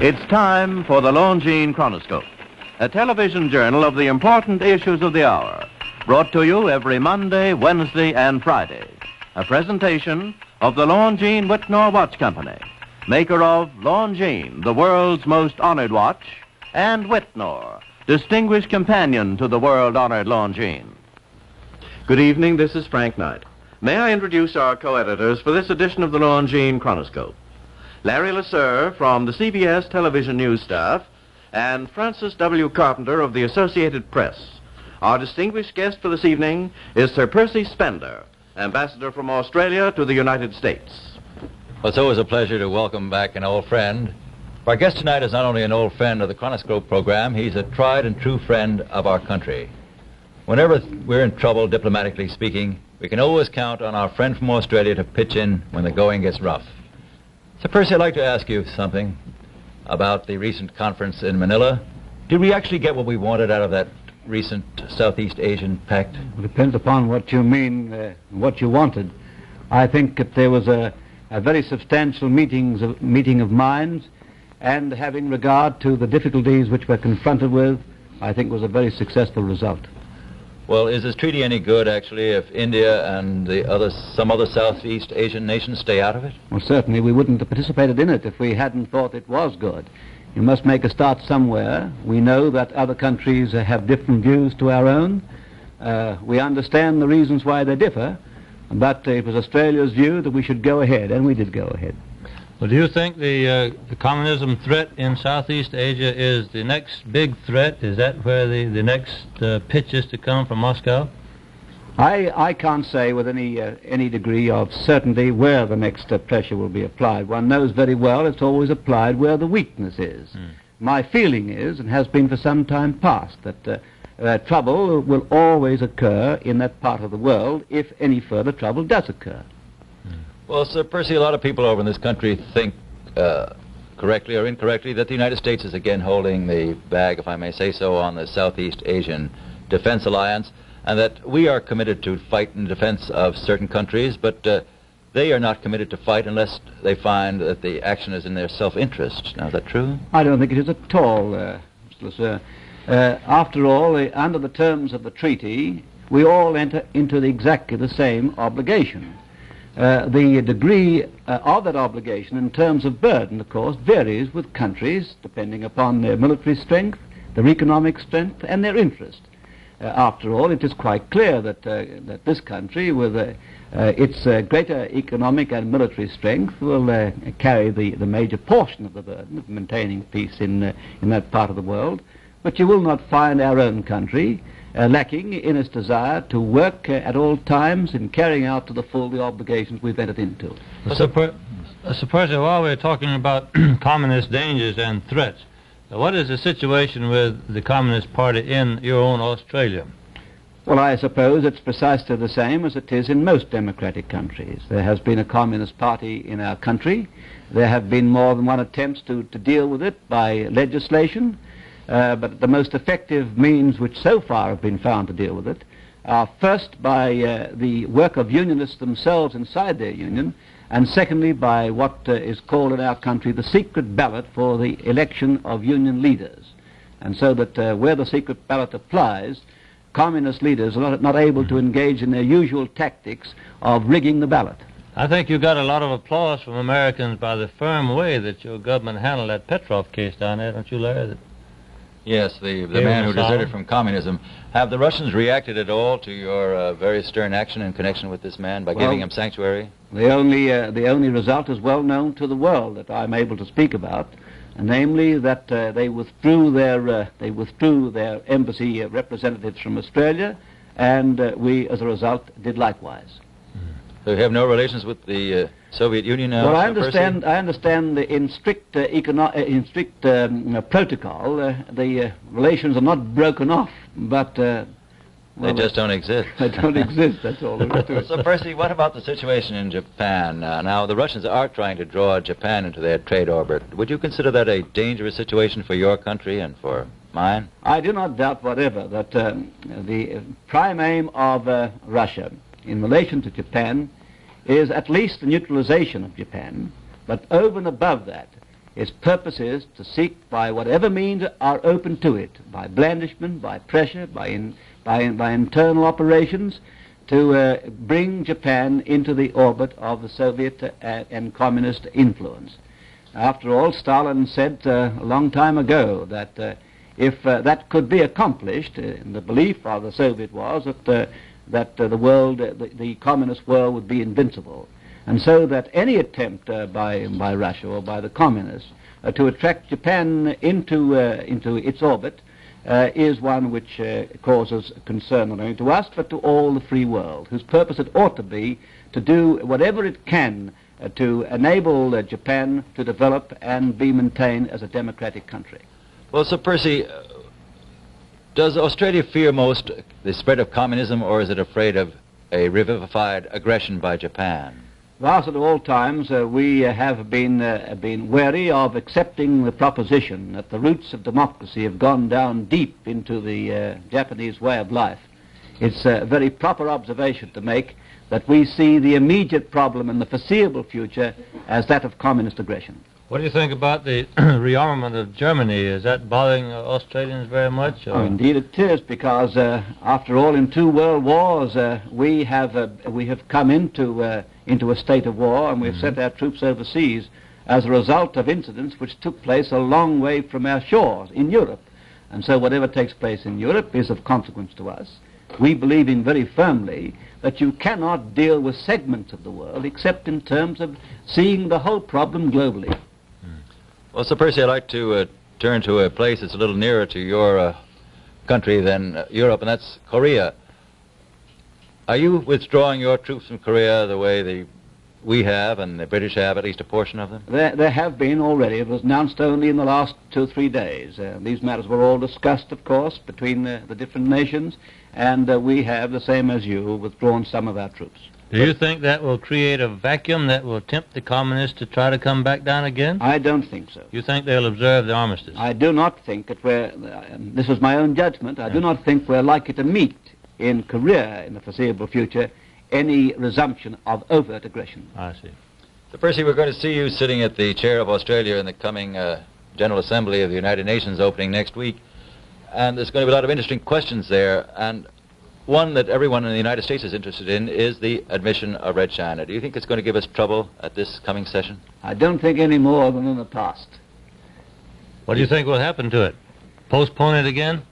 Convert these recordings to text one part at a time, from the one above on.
It's time for the Longines Chronoscope, a television journal of the important issues of the hour, brought to you every Monday, Wednesday, and Friday. A presentation of the Longines Wittnauer Watch Company, maker of Longines, the world's most honored watch, and Wittnauer, distinguished companion to the world-honored Longines. Good evening, this is Frank Knight. May I introduce our co-editors for this edition of the Longines Chronoscope? Larry Lasser from the CBS television news staff, and Francis W. Carpenter of the Associated Press. Our distinguished guest for this evening is Sir Percy Spender, ambassador from Australia to the United States. Well, it's always a pleasure to welcome back an old friend. Our guest tonight is not only an old friend of the Chronoscope program, he's a tried and true friend of our country. Whenever we're in trouble, diplomatically speaking, we can always count on our friend from Australia to pitch in when the going gets rough. So, Percy, I'd like to ask you something about the recent conference in Manila. Did we actually get what we wanted out of that recent Southeast Asian pact? It depends upon what you mean, what you wanted. I think that there was a very substantial meeting of minds, and having regard to the difficulties which we're confronted with, I think was a very successful result. Well, is this treaty any good, actually, if India and some other Southeast Asian nations stay out of it? Well, certainly we wouldn't have participated in it if we hadn't thought it was good. You must make a start somewhere. We know that other countries have different views to our own. We understand the reasons why they differ, but it was Australia's view that we should go ahead, and we did go ahead. Well, do you think the communism threat in Southeast Asia is the next big threat? Is that where the next pitch is to come from Moscow? I can't say with any degree of certainty where the next pressure will be applied. One knows very well it's always applied where the weakness is. My feeling is, and has been for some time past, that trouble will always occur in that part of the world if any further trouble does occur. Well, Sir Percy, a lot of people over in this country think, correctly or incorrectly, that the United States is again holding the bag, if I may say so, on the Southeast Asian Defense Alliance, and that we are committed to fight in defense of certain countries, but they are not committed to fight unless they find that the action is in their self-interest. Now, is that true? I don't think it is at all, Mr. Lasser. After all, under the terms of the treaty, we all enter into exactly the same obligation. The degree of that obligation in terms of burden, of course, varies with countries depending upon their military strength, their economic strength, and their interest. After all, it is quite clear that this country, with its greater economic and military strength, will carry the major portion of the burden of maintaining peace in that part of the world. But you will not find our own country lacking in its desire to work at all times in carrying out to the full the obligations we've entered into. Suppose while we're talking about communist dangers and threats, what is the situation with the Communist Party in your own Australia? Well, I suppose it's precisely the same as it is in most democratic countries. There has been a Communist Party in our country. There have been more than one attempts to deal with it by legislation. But the most effective means which so far have been found to deal with it are first by the work of unionists themselves inside their union, and secondly by what is called in our country the secret ballot for the election of union leaders. And so that where the secret ballot applies, communist leaders are not able to engage in their usual tactics of rigging the ballot. I think you got a lot of applause from Americans by the firm way that your government handled that Petrov case down there, don't you, Larry? Yes, the man who deserted from communism. Have the Russians reacted at all to your very stern action in connection with this man by giving him sanctuary? The only result is well known to the world that I'm able to speak about, namely that they withdrew their embassy representatives from Australia, and we, as a result, did likewise. So you have no relations with the Soviet Union now? Well, I understand in strict protocol, the relations are not broken off, but they just don't exist. They don't exist. That's all there is to it. So, Percy, what about the situation in Japan? Now, the Russians are trying to draw Japan into their trade orbit. Would you consider that a dangerous situation for your country and for mine? I do not doubt whatever that the prime aim of Russia in relation to Japan is at least the neutralization of Japan, but over and above that, Its purpose is to seek, by whatever means are open to it, by blandishment, by pressure, by internal operations, to bring Japan into the orbit of the Soviet and communist influence. After all, Stalin said a long time ago that if that could be accomplished, the belief of the Soviet was that the world, the communist world, would be invincible. And so that any attempt by Russia or by the communists to attract Japan into its orbit is one which causes concern not only to us but to all the free world, whose purpose it ought to be to do whatever it can to enable Japan to develop and be maintained as a democratic country. Well, Sir Percy, does Australia fear most the spread of communism, or is it afraid of a revivified aggression by Japan? Thus, at all times, we have been wary of accepting the proposition that the roots of democracy have gone down deep into the Japanese way of life. It's a very proper observation to make that we see the immediate problem in the foreseeable future as that of communist aggression. What do you think about the rearmament of Germany? Is that bothering Australians very much? Or? Oh, indeed it is, because after all, in 2 world wars, we have come into a state of war, and we've sent our troops overseas as a result of incidents which took place a long way from our shores in Europe. And so whatever takes place in Europe is of consequence to us. We believe in very firmly that you cannot deal with segments of the world except in terms of seeing the whole problem globally. Well, Sir Percy, I'd like to turn to a place that's a little nearer to your country than Europe, and that's Korea. Are you withdrawing your troops from Korea the way we have and the British have, at least a portion of them? There have been already. It was announced only in the last 2 or 3 days. These matters were all discussed, of course, between the different nations, and we have, the same as you, withdrawn some of our troops. Do you think that will create a vacuum that will tempt the communists to try to come back down again? I don't think so. You think they'll observe the armistice? I do not think that this is my own judgment, I do not think we're likely to meet in Korea in the foreseeable future any resumption of overt aggression. I see. Sir Percy, we're going to see you sitting at the chair of Australia in the coming General Assembly of the United Nations opening next week, and there's going to be a lot of interesting questions there, and one that everyone in the United States is interested in is the admission of Red China. Do you think it's going to give us trouble at this coming session? I don't think any more than in the past. What do you think will happen to it? Postpone it again?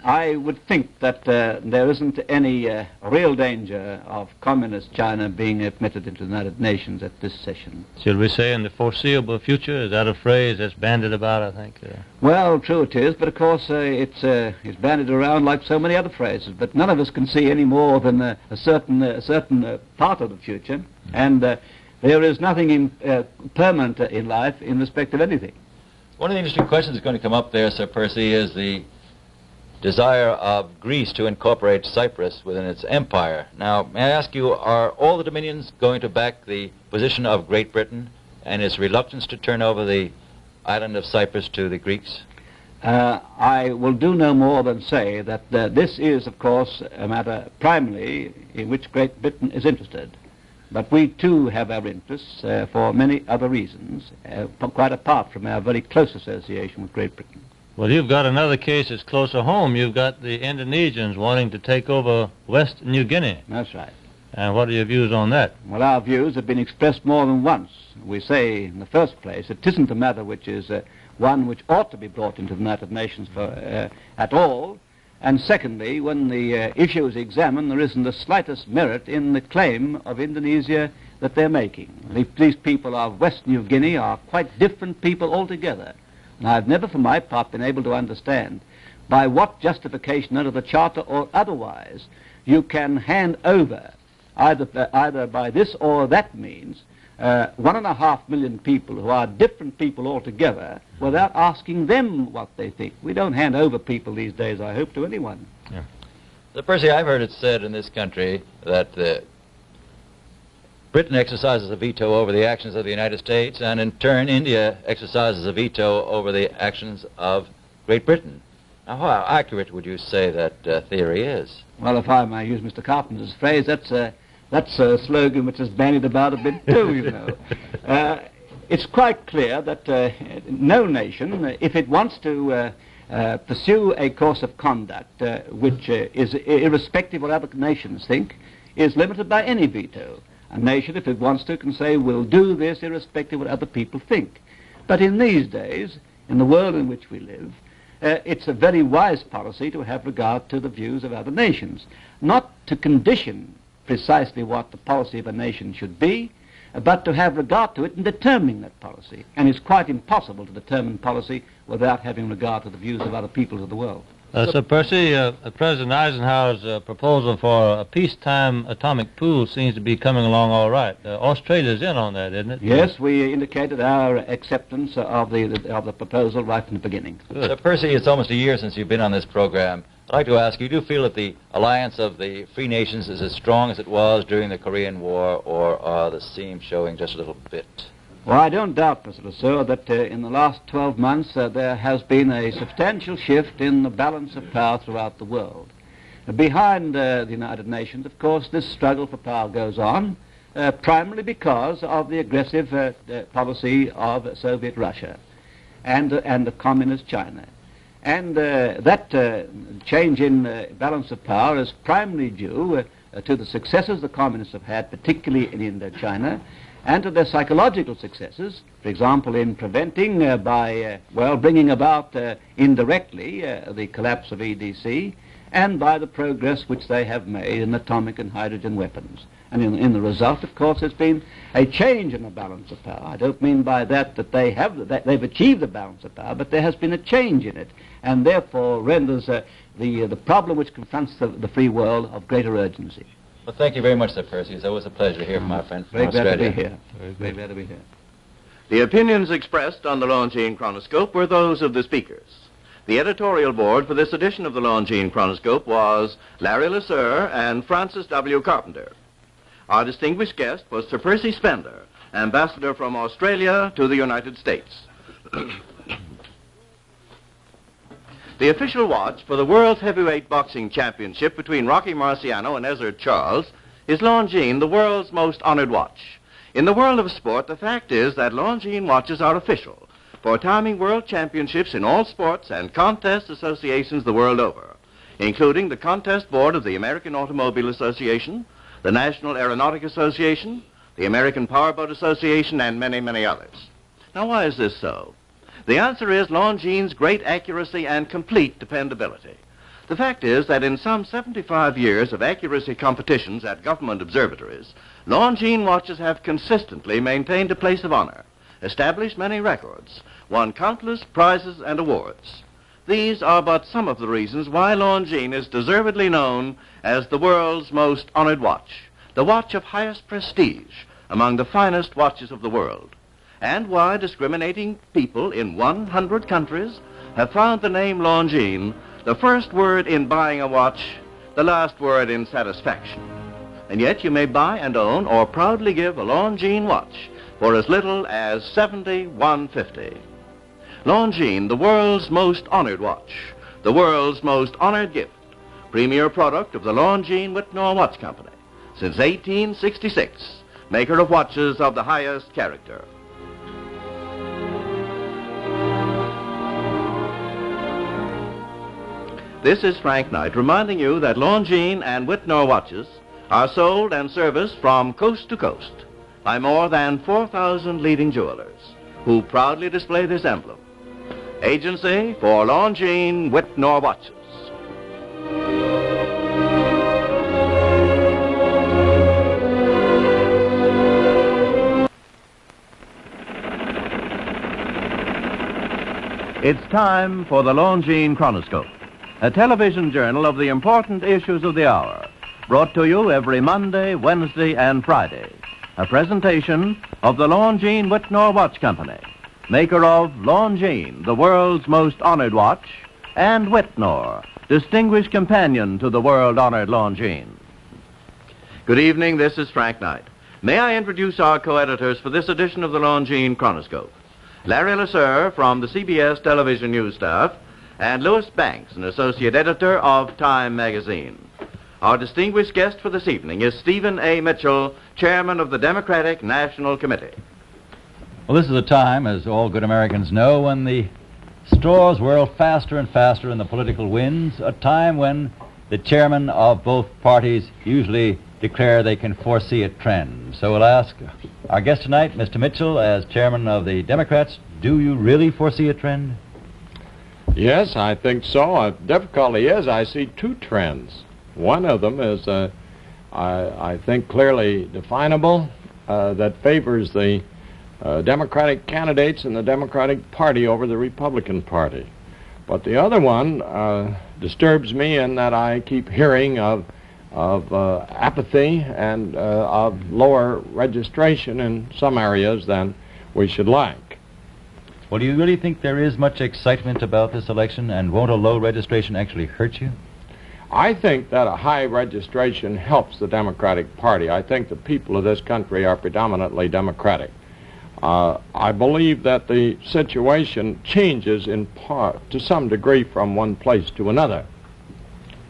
I would think that there isn't any real danger of communist China being admitted into the United Nations at this session. Should we say in the foreseeable future? Is that a phrase that's bandied about, I think? Well, true it is, but of course it's bandied around like so many other phrases. But none of us can see any more than a certain part of the future, and there is nothing permanent in life in respect of anything. One of the interesting questions that's going to come up there, Sir Percy, is the desire of Greece to incorporate Cyprus within its empire. Now, may I ask you, are all the dominions going to back the position of Great Britain and its reluctance to turn over the island of Cyprus to the Greeks? I will do no more than say that this is, of course, a matter primarily in which Great Britain is interested. But we too have our interests for many other reasons, quite apart from our very close association with Great Britain. Well, you've got another case that's closer home. You've got the Indonesians wanting to take over West New Guinea. That's right. And what are your views on that? Well, our views have been expressed more than once. We say, in the first place, it isn't a matter which is one which ought to be brought into the United Nations at all. And secondly, when the issue is examined, there isn't the slightest merit in the claim of Indonesia that they're making. These people of West New Guinea are quite different people altogether. And I've never, for my part, been able to understand by what justification under the Charter or otherwise you can hand over, either by this or that means, 1.5 million people who are different people altogether without asking them what they think. We don't hand over people these days, I hope, to anyone. Yeah. So, Percy, I've heard it said in this country that Britain exercises a veto over the actions of the United States, and in turn India exercises a veto over the actions of Great Britain. Now, how accurate would you say that theory is? Well, if I may use Mr. Carpenter's phrase, that's a slogan which is bandied about a bit too, you know. it's quite clear that no nation, if it wants to pursue a course of conduct which is irrespective of what other nations think, is limited by any veto. A nation, if it wants to, can say, we'll do this irrespective of what other people think. But in these days, in the world in which we live, it's a very wise policy to have regard to the views of other nations, not to condition precisely what the policy of a nation should be, but to have regard to it in determining that policy. And it's quite impossible to determine policy without having regard to the views of other peoples of the world. So, Percy, President Eisenhower's proposal for a peacetime atomic pool seems to be coming along all right. Australia's in on that, isn't it? Yes, we indicated our acceptance of the proposal right from the beginning. Good. So, Percy, it's almost a year since you've been on this program. I'd like to ask you, do you feel that the alliance of the free nations is as strong as it was during the Korean War, or are the seams showing just a little bit? Well, I don't doubt, Mr. Lesueur, that in the last 12 months there has been a substantial shift in the balance of power throughout the world. Behind the United Nations, of course, this struggle for power goes on, primarily because of the aggressive policy of Soviet Russia and the communist China. And that change in balance of power is primarily due to the successes the communists have had, particularly in Indochina, and to their psychological successes, for example, in preventing bringing about indirectly the collapse of EDC, and by the progress which they have made in atomic and hydrogen weapons. And in the result, of course, there's been a change in the balance of power. I don't mean by that they've achieved the balance of power, but there has been a change in it, and therefore renders the problem which confronts the free world of greater urgency. Well, thank you very much, Sir Percy. It's always a pleasure to hear from our friend from Very Australia. glad to be here. Very glad to be here. The opinions expressed on the Longines Chronoscope were those of the speakers. The editorial board for this edition of the Longines Chronoscope was Larry Lesueur and Francis W. Carpenter. Our distinguished guest was Sir Percy Spender, ambassador from Australia to the United States. The official watch for the World's Heavyweight Boxing Championship between Rocky Marciano and Ezzard Charles is Longines, the world's most honored watch. In the world of sport, the fact is that Longines watches are official for timing world championships in all sports and contest associations the world over, including the Contest Board of the American Automobile Association, the National Aeronautic Association, the American Powerboat Association, and many, many others. Now, why is this so? The answer is Longines' great accuracy and complete dependability. The fact is that in some 75 years of accuracy competitions at government observatories, Longines watches have consistently maintained a place of honor, established many records, won countless prizes and awards. These are but some of the reasons why Longines is deservedly known as the world's most honored watch, the watch of highest prestige among the finest watches of the world, and why discriminating people in 100 countries have found the name Longines the first word in buying a watch, the last word in satisfaction. And yet you may buy and own or proudly give a Longines watch for as little as $71.50. Longines, the world's most honored watch, the world's most honored gift, premier product of the Longines Wittnauer Watch Company, since 1866, maker of watches of the highest character. This is Frank Knight reminding you that Longines and Wittnauer watches are sold and serviced from coast to coast by more than 4,000 leading jewelers who proudly display this emblem. Agency for Longines Wittnauer watches. It's time for the Longines Chronoscope, a television journal of the important issues of the hour, brought to you every Monday, Wednesday, and Friday. A presentation of the Longines Wittnauer Watch Company, maker of Longines, the world's most honored watch, and Wittnauer, distinguished companion to the world-honored Longines. Good evening, this is Frank Knight. May I introduce our co-editors for this edition of the Longines Chronoscope? Larry Lesueur from the CBS television news staff, and Louis Banks, an associate editor of Time magazine. Our distinguished guest for this evening is Stephen A. Mitchell, chairman of the Democratic National Committee. Well, this is a time, as all good Americans know, when the straws whirl faster and faster in the political winds, a time when the chairman of both parties usually declare they can foresee a trend. So we'll ask our guest tonight, Mr. Mitchell, as chairman of the Democrats, do you really foresee a trend? Yes, I think so. The difficulty is I see two trends. One of them is, I think, clearly definable, that favors the Democratic candidates and the Democratic Party over the Republican Party. But the other one disturbs me in that I keep hearing of apathy and of lower registration in some areas than we should like. Well, do you really think there is much excitement about this election, and won't a low registration actually hurt you? I think that a high registration helps the Democratic Party. I think the people of this country are predominantly Democratic. I believe that the situation changes in part, to some degree, from one place to another.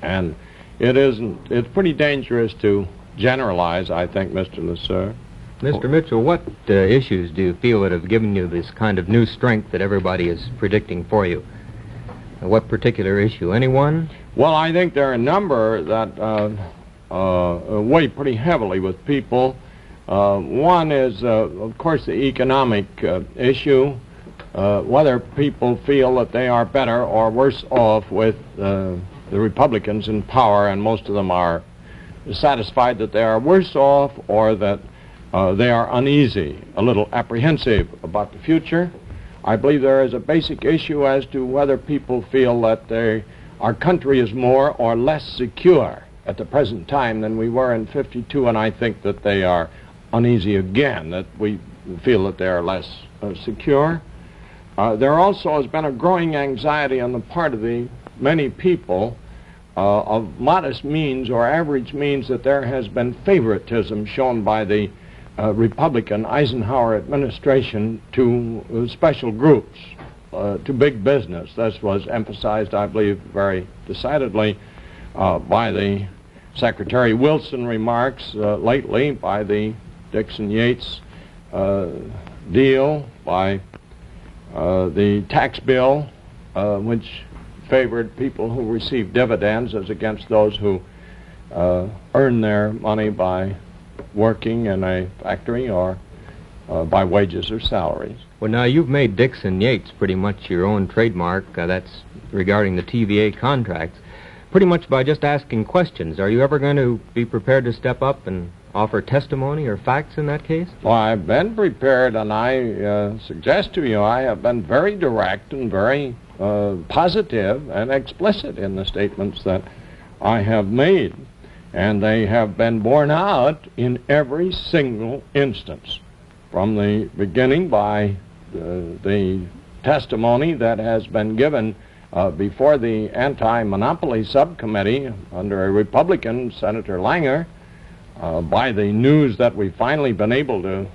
And it's pretty dangerous to generalize, I think, Mr. LeSueur. Mr. Mitchell, what issues do you feel that have given you this kind of new strength that everybody is predicting for you? What particular issue? Any one? Well, I think there are a number that weigh pretty heavily with people. One is, of course, the economic issue, whether people feel that they are better or worse off with the Republicans in power, and most of them are satisfied that they are worse off, or that they are uneasy, a little apprehensive about the future. I believe there is a basic issue as to whether people feel that our country is more or less secure at the present time than we were in '52, and I think that they are uneasy again, that we feel that they are less secure. There also has been a growing anxiety on the part of the many people of modest means or average means, that there has been favoritism shown by the Republican Eisenhower administration to special groups, to big business. This was emphasized, I believe, very decidedly by the Secretary Wilson remarks lately, by the Dixon-Yates deal, by the tax bill, which favored people who receive dividends as against those who earn their money by working in a factory or by wages or salaries. Well, now, you've made Dixon-Yates pretty much your own trademark. That's regarding the TVA contracts, pretty much by just asking questions. Are you ever going to be prepared to step up and offer testimony or facts in that case? Well, I've been prepared, and I suggest to you I have been very direct and very positive and explicit in the statements that I have made. And they have been borne out in every single instance, from the beginning by the testimony that has been given before the Anti-Monopoly Subcommittee under a Republican, Senator Langer, by the news that we've finally been able to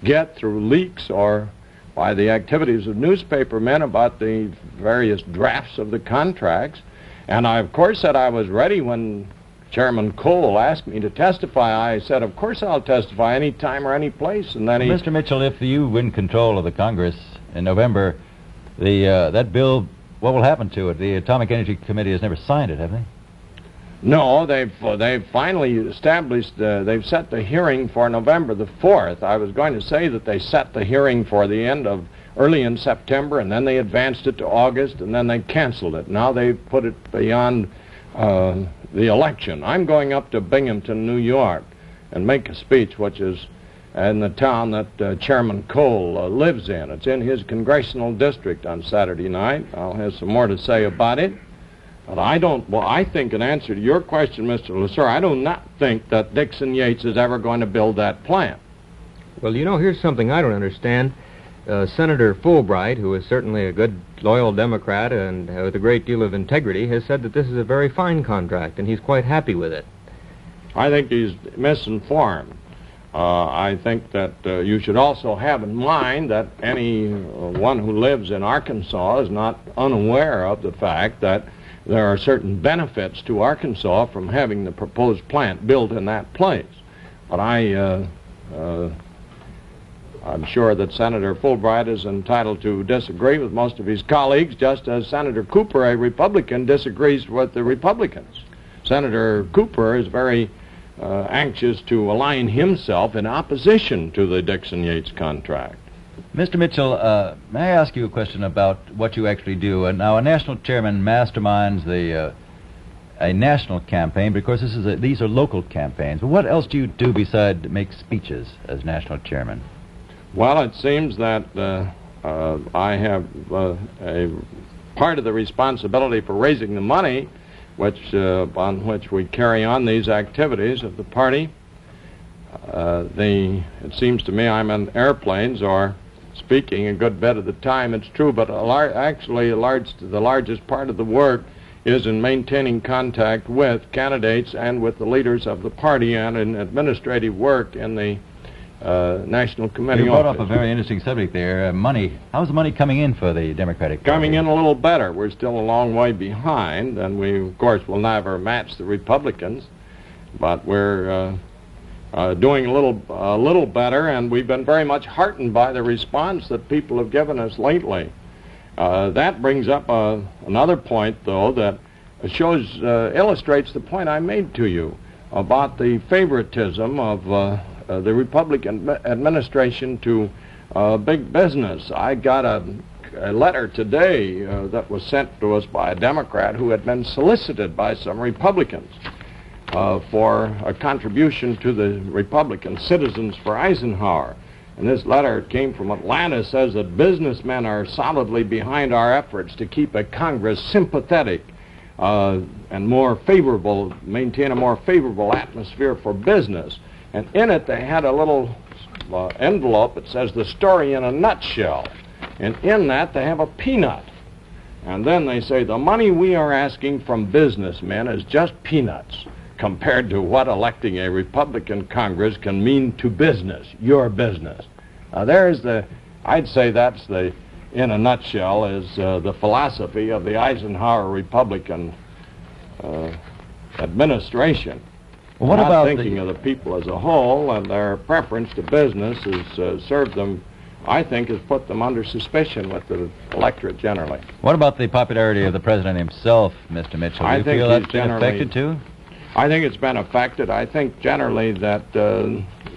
get through leaks, or by the activities of newspaper men about the various drafts of the contracts. And I, of course, said I was ready when Chairman Cole asked me to testify. I said, of course I'll testify any time or any place. And then he... Mr. Mitchell, if you win control of the Congress in November, that bill, what will happen to it? The Atomic Energy Committee has never signed it, have they? No, they've finally established, they've set the hearing for November the 4th. I was going to say that they set the hearing for the end of early in September, and then they advanced it to August, and then they canceled it. Now they've put it beyond the election. I'm going up to Binghamton, New York, and make a speech, which is in the town that Chairman Cole lives in. It's in his congressional district on Saturday night. I'll have some more to say about it. But I think, in answer to your question, Mr. LeSueur, I do not think that Dixon-Yates is ever going to build that plant. Well, you know, here's something I don't understand. Senator Fulbright, who is certainly a good, loyal Democrat and with a great deal of integrity, has said that this is a very fine contract, and he's quite happy with it. I think he's misinformed. I think that you should also have in mind that anyone who lives in Arkansas is not unaware of the fact that there are certain benefits to Arkansas from having the proposed plant built in that place. But I'm sure that Senator Fulbright is entitled to disagree with most of his colleagues, just as Senator Cooper, a Republican, disagrees with the Republicans. Senator Cooper is very anxious to align himself in opposition to the Dixon-Yates contract. Mr. Mitchell, may I ask you a question about what you actually do? Now, a national chairman masterminds a national campaign, because these are local campaigns. But what else do you do besides make speeches as national chairman? Well, it seems that I have a part of the responsibility for raising the money on which we carry on these activities of the party. It seems to me I'm in airplanes or speaking a good bit of the time. It's true, but the largest part of the work is in maintaining contact with candidates and with the leaders of the party, and in administrative work in the National Committee You brought office. up a very interesting subject there, money. How's the money coming in for the Democratic Party? Coming in a little better. We're still a long way behind, and we, of course, will never match the Republicans, but we're doing a little better, and we've been very much heartened by the response that people have given us lately. That brings up another point, though, that illustrates the point I made to you about the favoritism of the Republican administration to big business. I got a letter today that was sent to us by a Democrat who had been solicited by some Republicans for a contribution to the Republican Citizens for Eisenhower. And this letter came from Atlanta, says that businessmen are solidly behind our efforts to keep a Congress sympathetic and more favorable, maintain a more favorable atmosphere for business. And in it they had a little envelope that says the story in a nutshell. And in that they have a peanut. And then they say the money we are asking from businessmen is just peanuts compared to what electing a Republican Congress can mean to business, your business. I'd say that's in a nutshell, is the philosophy of the Eisenhower Republican administration. Well, what Not about thinking of the people as a whole, and their preference to business has served them, I think, has put them under suspicion with the electorate generally. What about the popularity of the president himself, Mr. Mitchell? Do you feel that's been affected too? I think it's been affected. I think generally that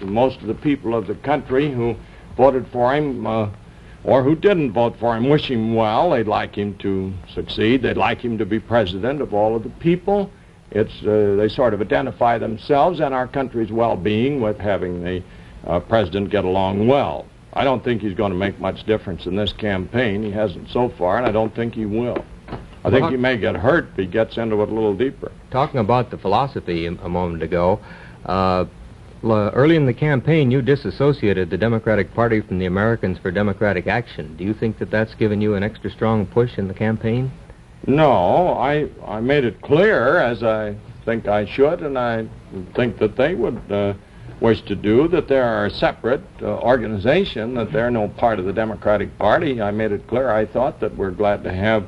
most of the people of the country who voted for him or who didn't vote for him wish him well. They'd like him to succeed. They'd like him to be president of all of the people. They sort of identify themselves and our country's well-being with having the president get along well. I don't think he's going to make much difference in this campaign. He hasn't so far, and I don't think he will. I think he may get hurt if he gets into it a little deeper. Talking about the philosophy a moment ago, early in the campaign you disassociated the Democratic Party from the Americans for Democratic Action. Do you think that that's given you an extra strong push in the campaign? No, I made it clear, as I think I should, and I think that they would wish to do, that they are a separate organization, that they're no part of the Democratic Party. I made it clear I thought that we're glad to have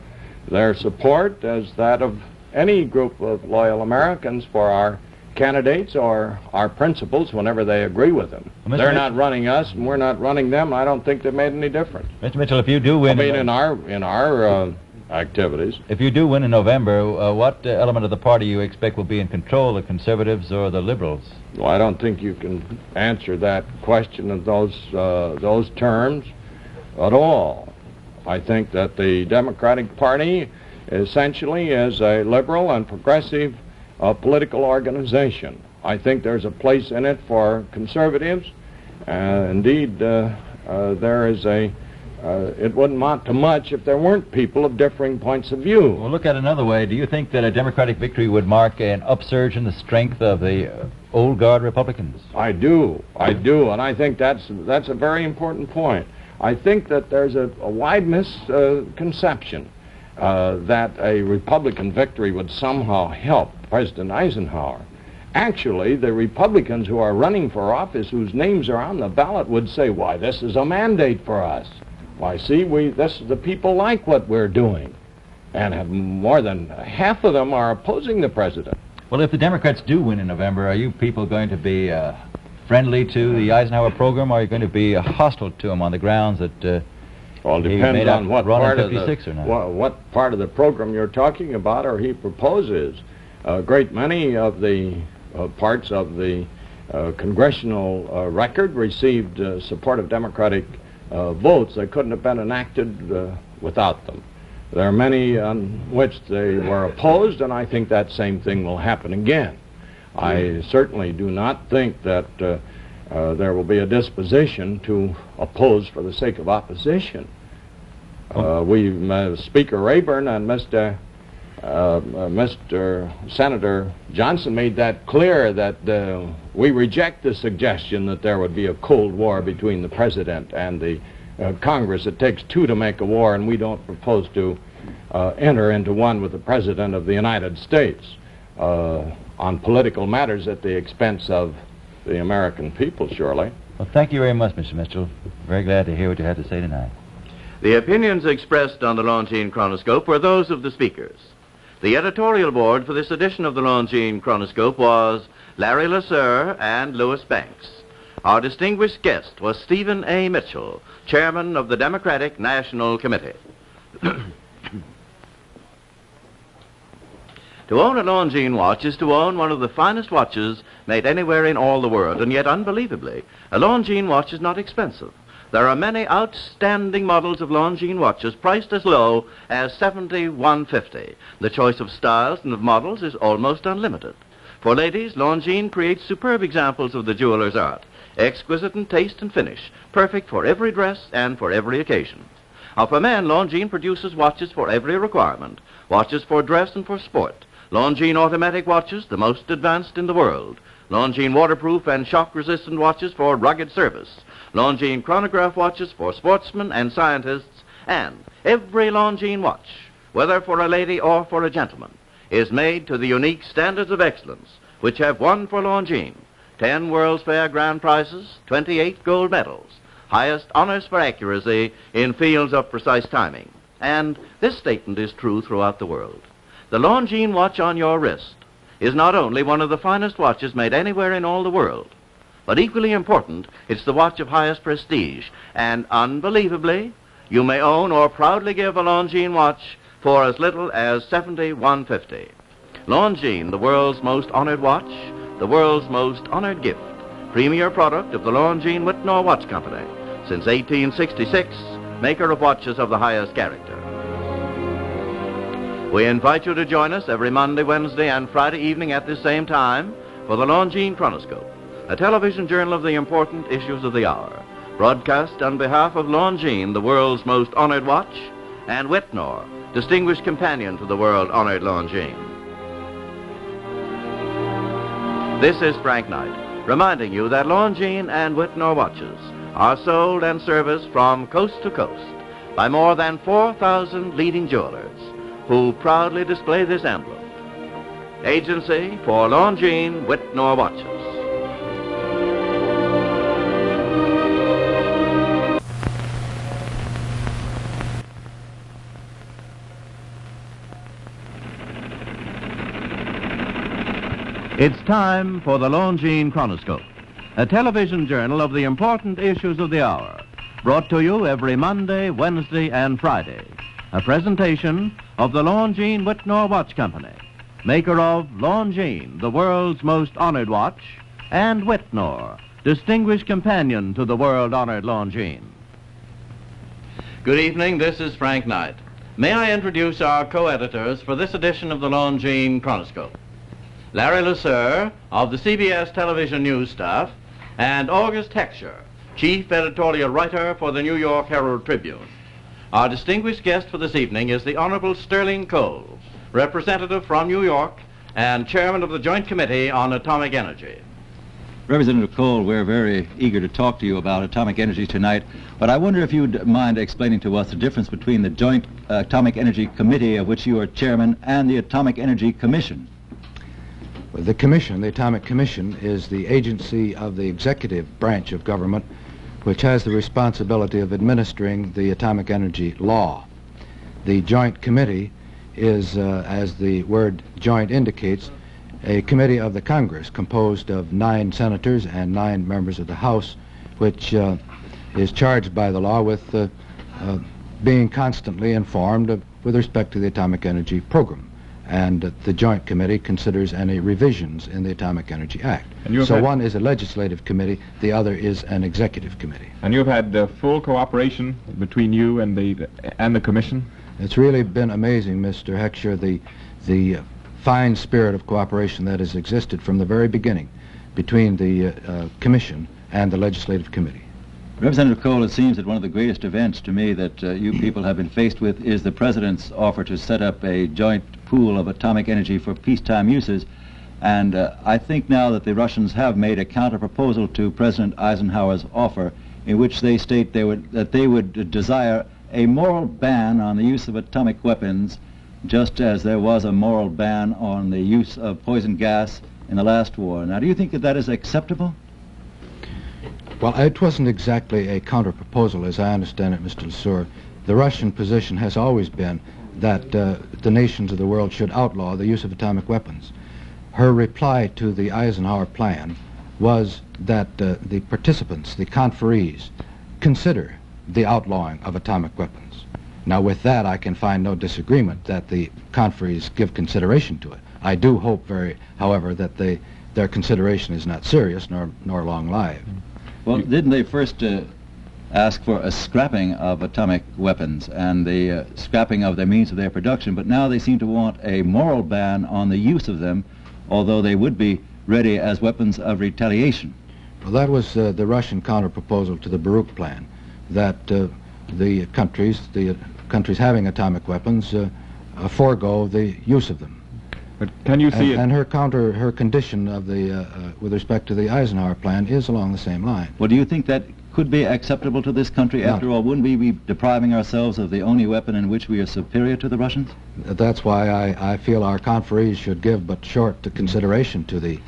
their support as that of any group of loyal Americans for our candidates or our principles whenever they agree with them. Well, they're not running us and we're not running them. I don't think they made any difference. Mr. Mitchell, if you do win... I mean, in our activities. If you do win in November, what element of the party you expect will be in control, the Conservatives or the Liberals? Well, I don't think you can answer that question in those terms at all. I think that the Democratic Party essentially is a liberal and progressive political organization. I think there's a place in it for conservatives. Indeed, there is it wouldn't amount to much if there weren't people of differing points of view. Well, look at it another way. Do you think that a Democratic victory would mark an upsurge in the strength of the old guard Republicans? I do, and I think that's a very important point. I think that there's a wide misconception that a Republican victory would somehow help President Eisenhower. Actually, the Republicans who are running for office, whose names are on the ballot, would say, why, this is a mandate for us. Why, see, the people like what we're doing. And more than half of them are opposing the president. Well, if the Democrats do win in November, are you people going to be friendly to the Eisenhower program, or are you going to be hostile to him on the grounds that Well, it he depends made on out what run in part of 56 or not? what part of the program you're talking about or he proposes. A great many of the parts of the congressional record received support of Democratic votes. They couldn't have been enacted without them. There are many on which they were opposed, and I think that same thing will happen again. I certainly do not think that there will be a disposition to oppose for the sake of opposition. Speaker Rayburn and Mr. Senator Johnson made that clear, that we reject the suggestion that there would be a Cold War between the President and the Congress. It takes two to make a war, and we don't propose to enter into one with the President of the United States on political matters at the expense of the American people, surely. Well, thank you very much, Mr. Mitchell. Very glad to hear what you had to say tonight. The opinions expressed on the Longines Chronoscope were those of the speakers. The editorial board for this edition of the Longines Chronoscope was Larry LeSueur and Louis Banks. Our distinguished guest was Stephen A. Mitchell, chairman of the Democratic National Committee. To own a Longines watch is to own one of the finest watches made anywhere in all the world, and yet, unbelievably, a Longines watch is not expensive. There are many outstanding models of Longines watches priced as low as $71.50. The choice of styles and of models is almost unlimited. For ladies, Longines creates superb examples of the jeweler's art, exquisite in taste and finish, perfect for every dress and for every occasion. Now, for men, Longines produces watches for every requirement, watches for dress and for sport. Longines automatic watches, the most advanced in the world. Longines waterproof and shock-resistant watches for rugged service. Longines chronograph watches for sportsmen and scientists. And every Longines watch, whether for a lady or for a gentleman, is made to the unique standards of excellence which have won for Longines 10 World's Fair grand prizes, 28 gold medals, highest honors for accuracy in fields of precise timing. And this statement is true throughout the world. The Longines watch on your wrist is not only one of the finest watches made anywhere in all the world, but equally important, it's the watch of highest prestige. And unbelievably, you may own or proudly give a Longines watch for as little as $71.50. Longines, the world's most honored watch, the world's most honored gift, premier product of the Longines Whitnall Watch Company, since 1866, maker of watches of the highest character. We invite you to join us every Monday, Wednesday, and Friday evening at this same time for the Longines Chronoscope, a television journal of the important issues of the hour, broadcast on behalf of Longines, the world's most honored watch, and Whitnall, distinguished companion to the world-honored Longines. This is Frank Knight, reminding you that Longines and Whitnall watches are sold and serviced from coast to coast by more than 4,000 leading jewelers who proudly display this emblem. Agency for Longines Whitnall watches. It's time for the Longines Chronoscope, a television journal of the important issues of the hour, brought to you every Monday, Wednesday, and Friday. A presentation of the Longines Whitnall Watch Company, maker of Longines, the world's most honored watch, and Whitnall, distinguished companion to the world-honored Longines. Good evening, this is Frank Knight. May I introduce our co-editors for this edition of the Longines Chronoscope? Larry LeSueur of the CBS television news staff, and August Heckscher, chief editorial writer for the New York Herald Tribune. Our distinguished guest for this evening is the Honorable Sterling Cole, representative from New York and chairman of the Joint Committee on Atomic Energy. Representative Cole, we're very eager to talk to you about atomic energy tonight, but I wonder if you'd mind explaining to us the difference between the Joint Atomic Energy Committee, of which you are chairman, and the Atomic Energy Commission. Well, the Commission, the Atomic Commission, is the agency of the executive branch of government which has the responsibility of administering the atomic energy law. The Joint Committee is, as the word joint indicates, a committee of the Congress composed of 9 senators and 9 members of the House, which is charged by the law with being constantly informed with respect to the atomic energy program. And the Joint Committee considers any revisions in the Atomic Energy Act. So one is a legislative committee, the other is an executive committee. And you've had full cooperation between you and the Commission? It's really been amazing, Mr. Heckscher, the fine spirit of cooperation that has existed from the very beginning between the Commission and the Legislative Committee. Representative Cole, it seems that one of the greatest events to me that you people have been faced with is the President's offer to set up a joint pool of atomic energy for peacetime uses. And I think now that the Russians have made a counter-proposal to President Eisenhower's offer in which they state that they would desire a moral ban on the use of atomic weapons, just as there was a moral ban on the use of poison gas in the last war. Now, do you think that that is acceptable? Well, it wasn't exactly a counter-proposal, as I understand it, Mr. Lesueur. The Russian position has always been that the nations of the world should outlaw the use of atomic weapons. Her reply to the Eisenhower plan was that the participants, the conferees, consider the outlawing of atomic weapons. Now, with that, I can find no disagreement that the conferees give consideration to it. I do hope, however, that their consideration is not serious nor long-lived. Well, didn't they first ask for a scrapping of atomic weapons and the scrapping of the means of their production, but now they seem to want a moral ban on the use of them, although they would be ready as weapons of retaliation? Well, that was the Russian counter-proposal to the Baruch Plan, that the countries having atomic weapons forego the use of them. But can you see and her condition of with respect to the Eisenhower plan is along the same line. Well, do you think that could be acceptable to this country? After all, wouldn't we be depriving ourselves of the only weapon in which we are superior to the Russians? That's why I feel our conferees should give but short consideration to the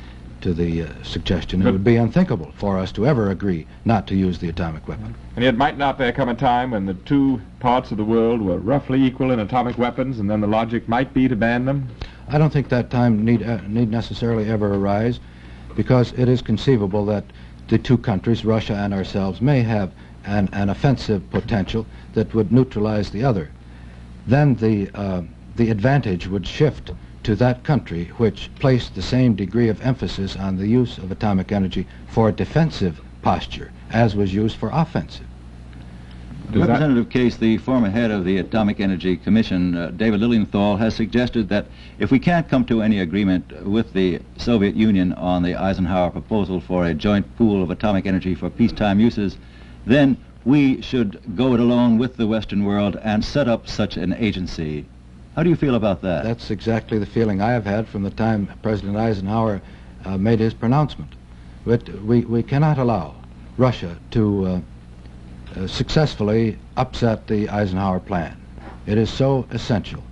suggestion. It would be unthinkable for us to ever agree not to use the atomic weapon. And yet might not there come a time when the two parts of the world were roughly equal in atomic weapons, and then the logic might be to ban them? I don't think that time need necessarily ever arise, because it is conceivable that the two countries, Russia and ourselves, may have an offensive potential that would neutralize the other. Then the advantage would shift to that country which placed the same degree of emphasis on the use of atomic energy for a defensive posture as was used for offensive. Representative Case, the former head of the Atomic Energy Commission, David Lilienthal, has suggested that if we can't come to any agreement with the Soviet Union on the Eisenhower proposal for a joint pool of atomic energy for peacetime uses, then we should go it alone with the Western world and set up such an agency. How do you feel about that? That's exactly the feeling I have had from the time President Eisenhower made his pronouncement. But we cannot allow Russia to successfully upset the Eisenhower plan. It is so essential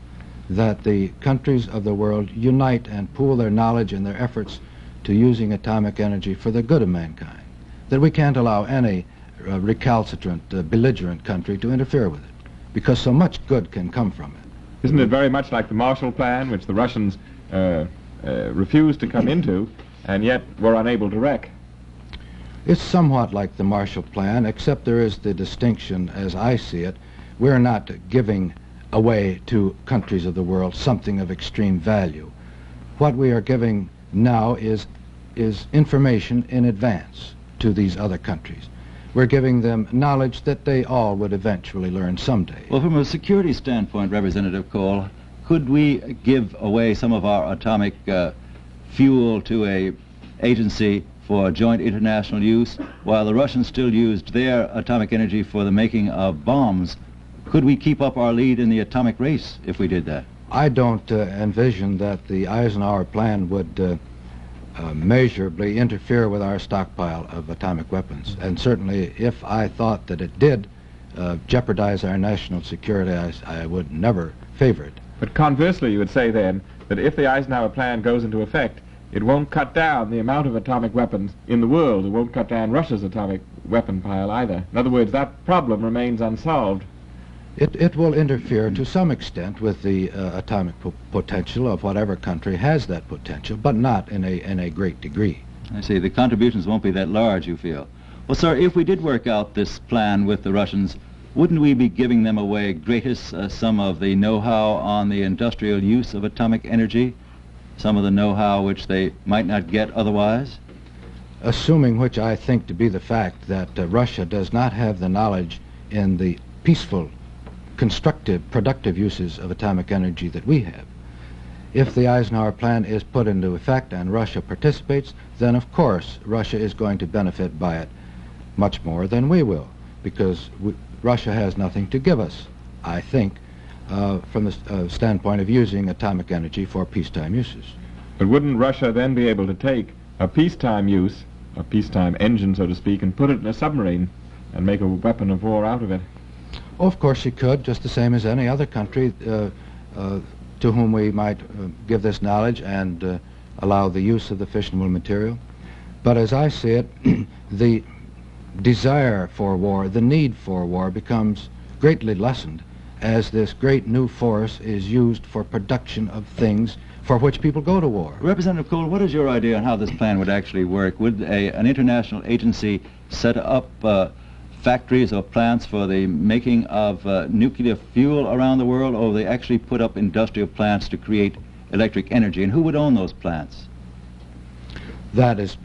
that the countries of the world unite and pool their knowledge and their efforts to using atomic energy for the good of mankind, that we can't allow any recalcitrant, belligerent country to interfere with it, because so much good can come from it. Isn't it very much like the Marshall Plan, which the Russians refused to come into, and yet were unable to wreck? It's somewhat like the Marshall Plan, except there is the distinction, as I see it. We're not giving away to countries of the world something of extreme value. What we are giving now is information in advance to these other countries. We're giving them knowledge that they all would eventually learn someday. Well, from a security standpoint, Representative Cole, could we give away some of our atomic fuel to a agency for joint international use, while the Russians still used their atomic energy for the making of bombs? Could we keep up our lead in the atomic race if we did that? I don't envision that the Eisenhower plan would measurably interfere with our stockpile of atomic weapons. And certainly if I thought that it did jeopardize our national security, I would never favor it. But conversely, you would say then that if the Eisenhower plan goes into effect, it won't cut down the amount of atomic weapons in the world. It won't cut down Russia's atomic weapon pile either. In other words, that problem remains unsolved. It will interfere to some extent with the atomic potential of whatever country has that potential, but not in a great degree. I see. The contributions won't be that large, you feel. Well, sir, if we did work out this plan with the Russians, wouldn't we be giving them away greatest some of the know-how on the industrial use of atomic energy? Some of the know-how which they might not get otherwise? Assuming, which I think to be the fact, that Russia does not have the knowledge in the peaceful, constructive, productive uses of atomic energy that we have. If the Eisenhower Plan is put into effect and Russia participates, then of course Russia is going to benefit by it much more than we will, because Russia has nothing to give us, I think, from the standpoint of using atomic energy for peacetime uses. But wouldn't Russia then be able to take a peacetime use, a peacetime engine, so to speak, and put it in a submarine and make a weapon of war out of it? Oh, of course she could, just the same as any other country to whom we might give this knowledge and allow the use of the fissionable material. But as I see it, the desire for war, the need for war, becomes greatly lessened as this great new force is used for production of things for which people go to war. Representative Cole, what is your idea on how this plan would actually work? Would an international agency set up factories or plants for the making of nuclear fuel around the world, or they actually put up industrial plants to create electric energy? And who would own those plants? That is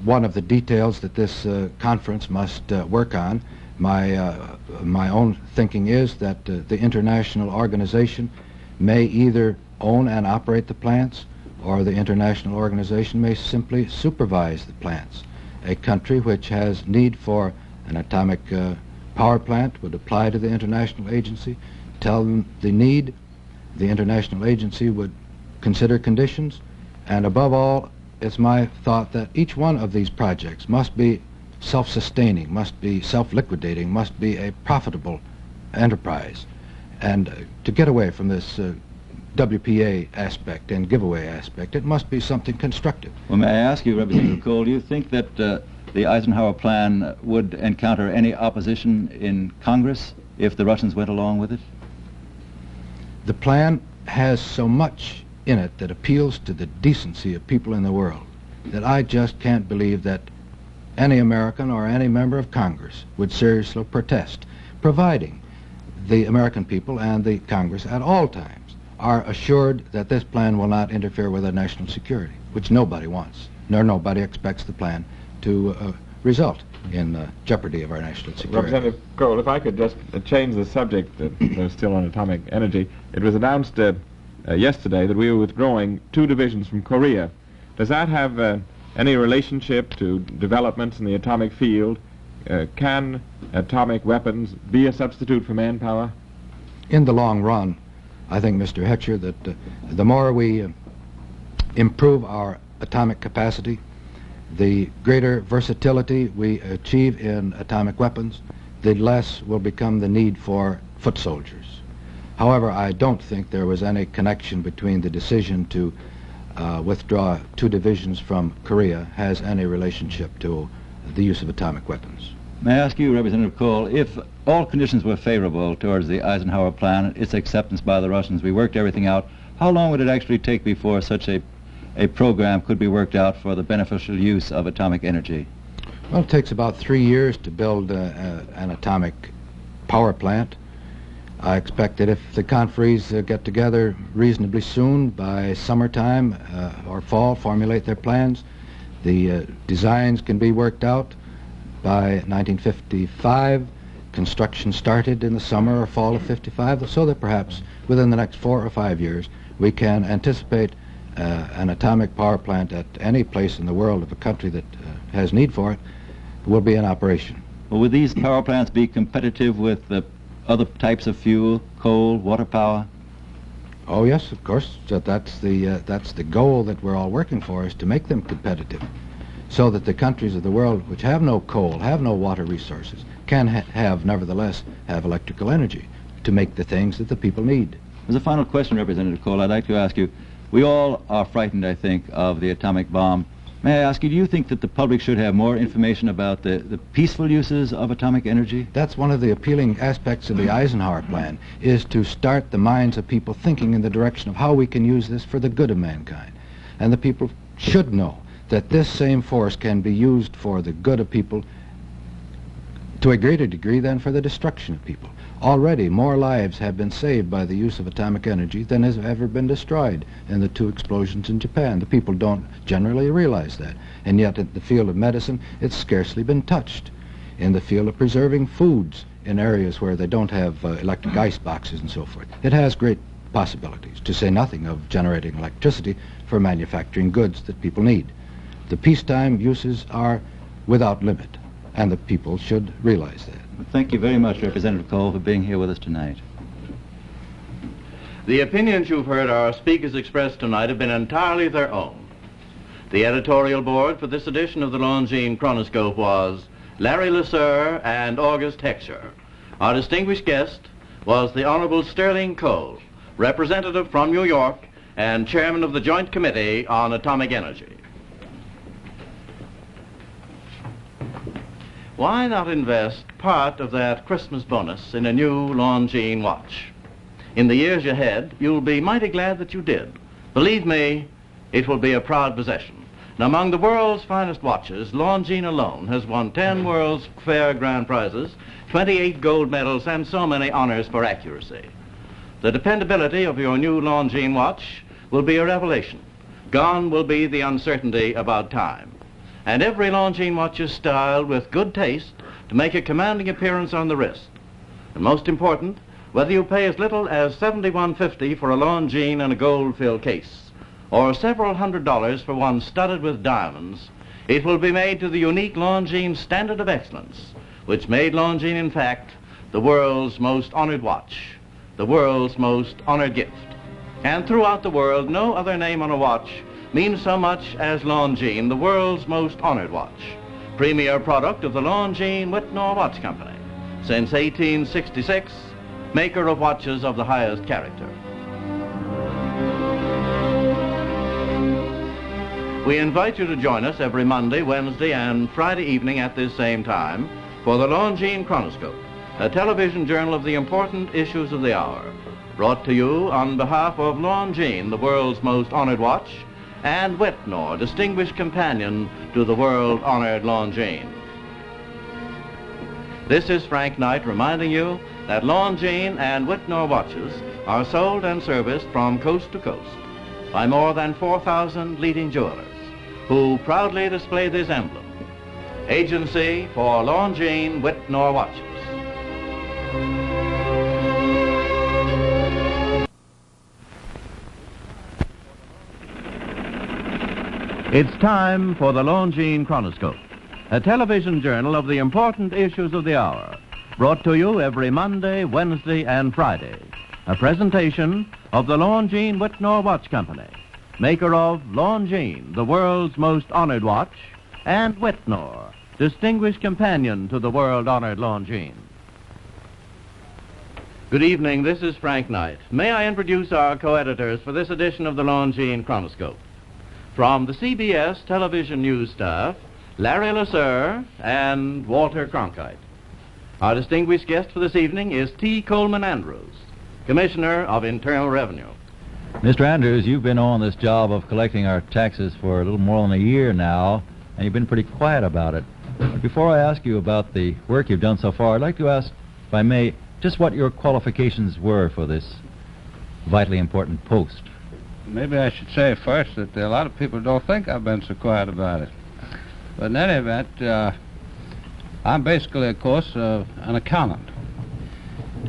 one of the details that this conference must work on. My own thinking is that the international organization may either own and operate the plants, or the international organization may simply supervise the plants. A country which has need for an atomic power plant would apply to the international agency, tell them the need. The international agency would consider conditions, and above all, it's my thought that each one of these projects must be self-sustaining, must be self-liquidating, must be a profitable enterprise. And to get away from this WPA aspect and giveaway aspect, it must be something constructive. Well, may I ask you, Representative Cole, do you think that the Eisenhower Plan would encounter any opposition in Congress if the Russians went along with it? The plan has so much in it that appeals to the decency of people in the world that I just can't believe that any American or any member of Congress would seriously protest, providing the American people and the Congress at all times are assured that this plan will not interfere with our national security, which nobody wants, nor nobody expects the plan to result in jeopardy of our national security. Representative Cole, if I could just change the subject, though still on atomic energy. It was announced yesterday that we were withdrawing 2 divisions from Korea. Does that have any relationship to developments in the atomic field? Can atomic weapons be a substitute for manpower? In the long run, I think, Mr. Hetcher, that the more we improve our atomic capacity, the greater versatility we achieve in atomic weapons, the less will become the need for foot soldiers. However, I don't think there was any connection between the decision to withdraw 2 divisions from Korea has any relationship to the use of atomic weapons. May I ask you, Representative Cole, if all conditions were favorable towards the Eisenhower Plan, its acceptance by the Russians, we worked everything out, how long would it actually take before such a program could be worked out for the beneficial use of atomic energy? Well, it takes about 3 years to build an atomic power plant. I expect that if the conferees get together reasonably soon, by summertime or fall, formulate their plans, the designs can be worked out by 1955, construction started in the summer or fall of 55, so that perhaps within the next 4 or 5 years we can anticipate an atomic power plant at any place in the world of a country that has need for it will be in operation. Well, would these power plants be competitive with the other types of fuel, coal, water power? Oh yes, of course. That's the goal that we're all working for, is to make them competitive, so that the countries of the world which have no coal, have no water resources, can nevertheless have electrical energy to make the things that the people need. As a final question, Representative Cole, I'd like to ask you, we all are frightened, I think, of the atomic bomb. May I ask you, do you think that the public should have more information about the peaceful uses of atomic energy? That's one of the appealing aspects of the Eisenhower Plan, is to start the minds of people thinking in the direction of how we can use this for the good of mankind. And the people should know that this same force can be used for the good of people to a greater degree than for the destruction of people. Already, more lives have been saved by the use of atomic energy than has ever been destroyed in the 2 explosions in Japan. The people don't generally realize that. And yet, in the field of medicine, it's scarcely been touched. In the field of preserving foods in areas where they don't have electric ice boxes and so forth, it has great possibilities, to say nothing of generating electricity for manufacturing goods that people need. The peacetime uses are without limit, and the people should realize that. Thank you very much, Representative Cole, for being here with us tonight. The opinions you've heard our speakers express tonight have been entirely their own. The editorial board for this edition of the Longines Chronoscope was Larry LeSueur and August Heckscher. Our distinguished guest was the Honorable Sterling Cole, representative from New York and chairman of the Joint Committee on Atomic Energy. Why not invest part of that Christmas bonus in a new Longines watch? In the years ahead, you'll be mighty glad that you did. Believe me, it will be a proud possession. And among the world's finest watches, Longines alone has won 10 World's Fair grand prizes, 28 gold medals, and so many honors for accuracy. The dependability of your new Longines watch will be a revelation. Gone will be the uncertainty about time. And every Longines watch is styled with good taste to make a commanding appearance on the wrist. And most important, whether you pay as little as $71.50 for a Longines and a gold-filled case, or several $100s for one studded with diamonds, it will be made to the unique Longines standard of excellence, which made Longines, in fact, the world's most honored watch, the world's most honored gift. And throughout the world, no other name on a watch means so much as Longines, the world's most honored watch, premier product of the Longines Wittnauer Watch Company, since 1866, maker of watches of the highest character. We invite you to join us every Monday, Wednesday, and Friday evening at this same time for the Longines Chronoscope, a television journal of the important issues of the hour, brought to you on behalf of Longines, the world's most honored watch, and Wittnauer, distinguished companion to the world-honored Longines. This is Frank Knight reminding you that Longines and Wittnauer watches are sold and serviced from coast to coast by more than 4,000 leading jewelers who proudly display this emblem, Agency for Longines Wittnauer Watches. It's time for the Longines Chronoscope, a television journal of the important issues of the hour, brought to you every Monday, Wednesday, and Friday. A presentation of the Longines Wittnauer Watch Company, maker of Longines, the world's most honored watch, and Wittnauer, distinguished companion to the world-honored Longines. Good evening, this is Frank Knight. May I introduce our co-editors for this edition of the Longines Chronoscope? From the CBS television news staff, Larry LeSueur and Walter Cronkite. Our distinguished guest for this evening is T. Coleman Andrews, Commissioner of Internal Revenue. Mr. Andrews, you've been on this job of collecting our taxes for a little more than a year now, and you've been pretty quiet about it. But before I ask you about the work you've done so far, I'd like to ask, if I may, just what your qualifications were for this vitally important post. Maybe I should say first that a lot of people don't think I've been so quiet about it. But in any event, I'm basically, of course, an accountant.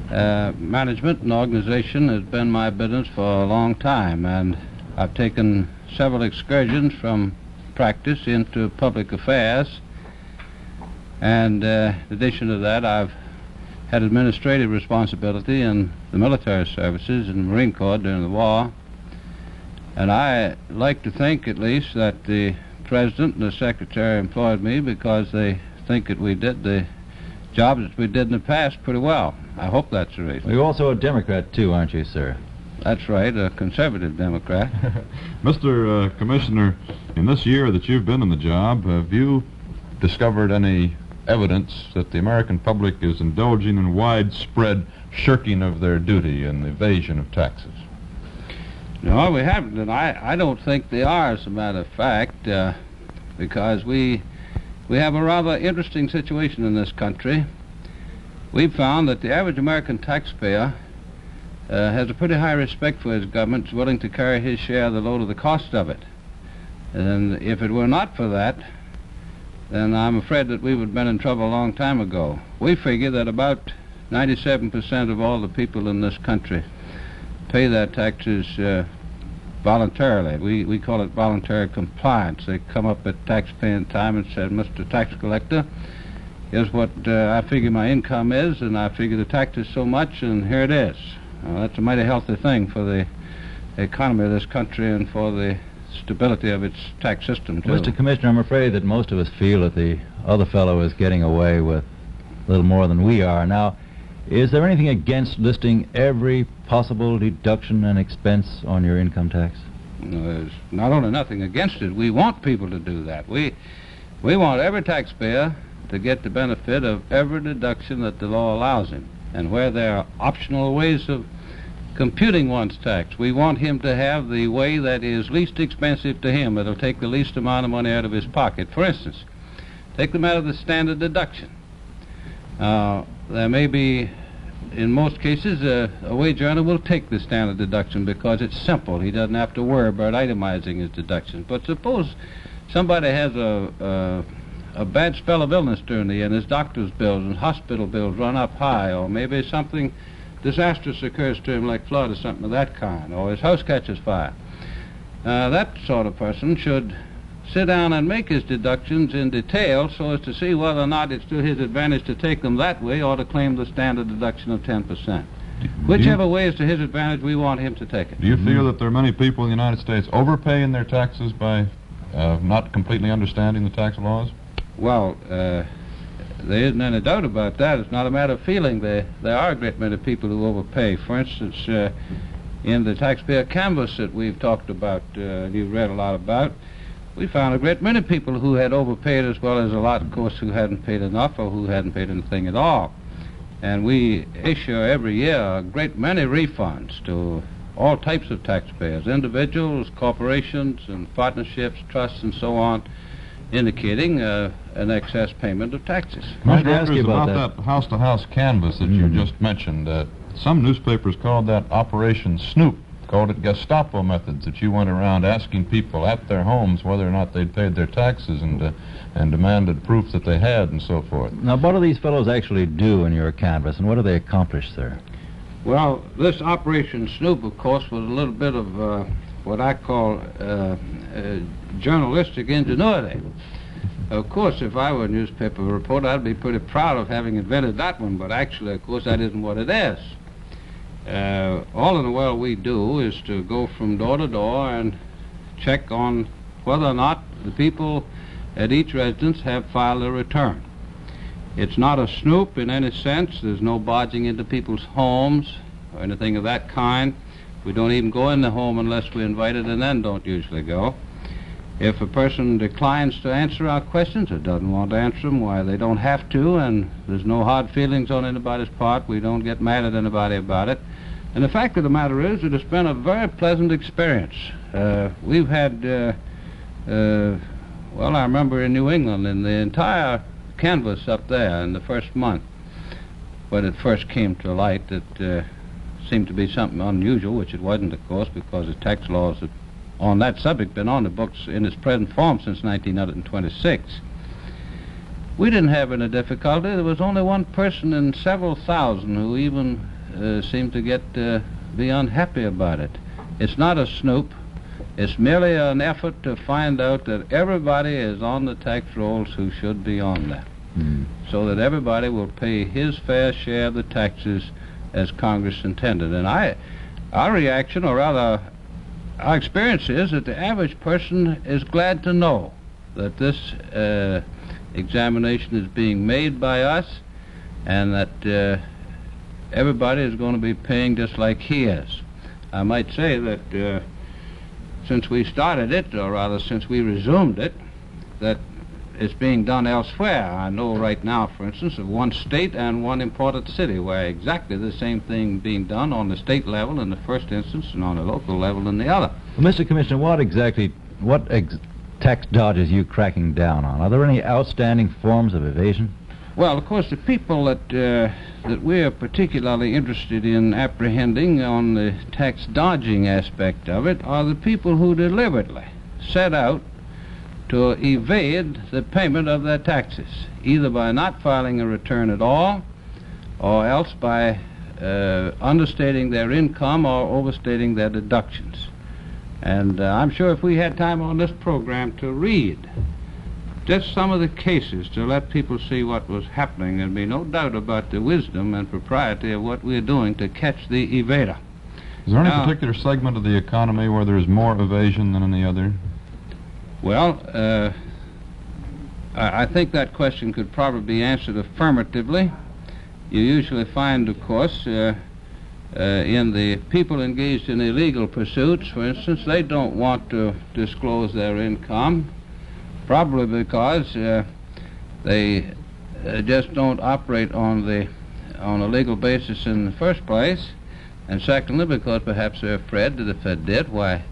Management and organization has been my business for a long time, and I've taken several excursions from practice into public affairs. And in addition to that, I've had administrative responsibility in the military services in the Marine Corps during the war. And I like to think, at least, that the President and the Secretary employed me because they think that we did the jobs that we did in the past pretty well. I hope that's the reason. You're also a Democrat, too, aren't you, sir? That's right, a conservative Democrat. Mr. Commissioner, in this year that you've been in the job, have you discovered any evidence that the American public is indulging in widespread shirking of their duty and evasion of taxes? No, we haven't, and I don't think they are, as a matter of fact, because we have a rather interesting situation in this country. We've found that the average American taxpayer has a pretty high respect for his government, is willing to carry his share of the load of the cost of it. And if it were not for that, then I'm afraid that we would have been in trouble a long time ago. We figure that about 97% of all the people in this country pay their taxes voluntarily. We call it voluntary compliance. They come up at tax-paying time and say, Mr. Tax Collector, here's what I figure my income is, and I figure the tax is so much, and here it is. That's a mighty healthy thing for the economy of this country and for the stability of its tax system, too. Mr. Commissioner, I'm afraid that most of us feel that the other fellow is getting away with a little more than we are. Now, is there anything against listing every possible deduction and expense on your income tax? There's not only nothing against it, we want people to do that. We want every taxpayer to get the benefit of every deduction that the law allows him. And where there are optional ways of computing one's tax, we want him to have the way that is least expensive to him, that'll take the least amount of money out of his pocket. For instance, take the matter of the standard deduction. There may be, in most cases, a wage earner will take the standard deduction because it's simple. He doesn't have to worry about itemizing his deductions. But suppose somebody has a bad spell of illness during the year, and his doctor's bills and hospital bills run up high, or maybe something disastrous occurs to him like flood or something of that kind, or his house catches fire. That sort of person should sit down and make his deductions in detail so as to see whether or not it's to his advantage to take them that way or to claim the standard deduction of 10%. Whichever way is to his advantage, we want him to take it. Do you feel that there are many people in the United States overpaying their taxes by not completely understanding the tax laws? Well, there isn't any doubt about that. It's not a matter of feeling. There are a great many people who overpay. For instance, in the taxpayer canvass that we've talked about, you've read a lot about, we found a great many people who had overpaid, as well as a lot, of course, who hadn't paid enough or who hadn't paid anything at all. And we issue every year a great many refunds to all types of taxpayers, individuals, corporations, and partnerships, trusts, and so on, indicating an excess payment of taxes. Mr. Andrews, about that house-to-house canvass that you just mentioned, some newspapers called that Operation Snoop, called it Gestapo methods, that you went around asking people at their homes whether or not they'd paid their taxes and demanded proof that they had and so forth. Now, what do these fellows actually do in your canvass, and what do they accomplish there? Well, this Operation Snoop, of course, was a little bit of what I call journalistic ingenuity. Of course, if I were a newspaper reporter, I'd be pretty proud of having invented that one, but actually, of course, that isn't what it is. All in the world we do is to go from door to door and check on whether or not the people at each residence have filed a return. It's not a snoop in any sense. There's no barging into people's homes or anything of that kind. We don't even go in the home unless we're invited, and then don't usually go. If a person declines to answer our questions or doesn't want to answer them, why, they don't have to, and there's no hard feelings on anybody's part. We don't get mad at anybody about it. And the fact of the matter is, it has been a very pleasant experience. We've had, well, I remember in New England, in the entire canvass up there in the first month, when it first came to light, that seemed to be something unusual, which it wasn't, of course, because the tax laws had, on that subject, been on the books in its present form since 1926. We didn't have any difficulty. There was only one person in several thousand who even seemed to be unhappy about it. It's not a snoop. It's merely an effort to find out that everybody is on the tax rolls who should be on them, so that everybody will pay his fair share of the taxes as Congress intended. And our reaction, or rather our experience, is that the average person is glad to know that this examination is being made by us, and that everybody is going to be paying just like he is. I might say that since we started it, or rather since we resumed it, that it's being done elsewhere. I know right now, for instance, of one state and one important city where exactly the same thing being done on the state level in the first instance and on the local level in the other. Well, Mr. Commissioner, what tax dodges are you cracking down on? Are there any outstanding forms of evasion? Well, of course, the people that we are particularly interested in apprehending on the tax dodging aspect of it are the people who deliberately set out to evade the payment of their taxes, either by not filing a return at all, or else by understating their income or overstating their deductions. And I'm sure if we had time on this program to read just some of the cases to let people see what was happening, there'd be no doubt about the wisdom and propriety of what we're doing to catch the evader. Is there any particular segment of the economy where there's more evasion than any other? Well, I think that question could probably be answered affirmatively. You usually find, of course, in the people engaged in illegal pursuits, for instance, they don't want to disclose their income, probably because they just don't operate on a legal basis in the first place, and secondly because perhaps they're afraid that if they did, why,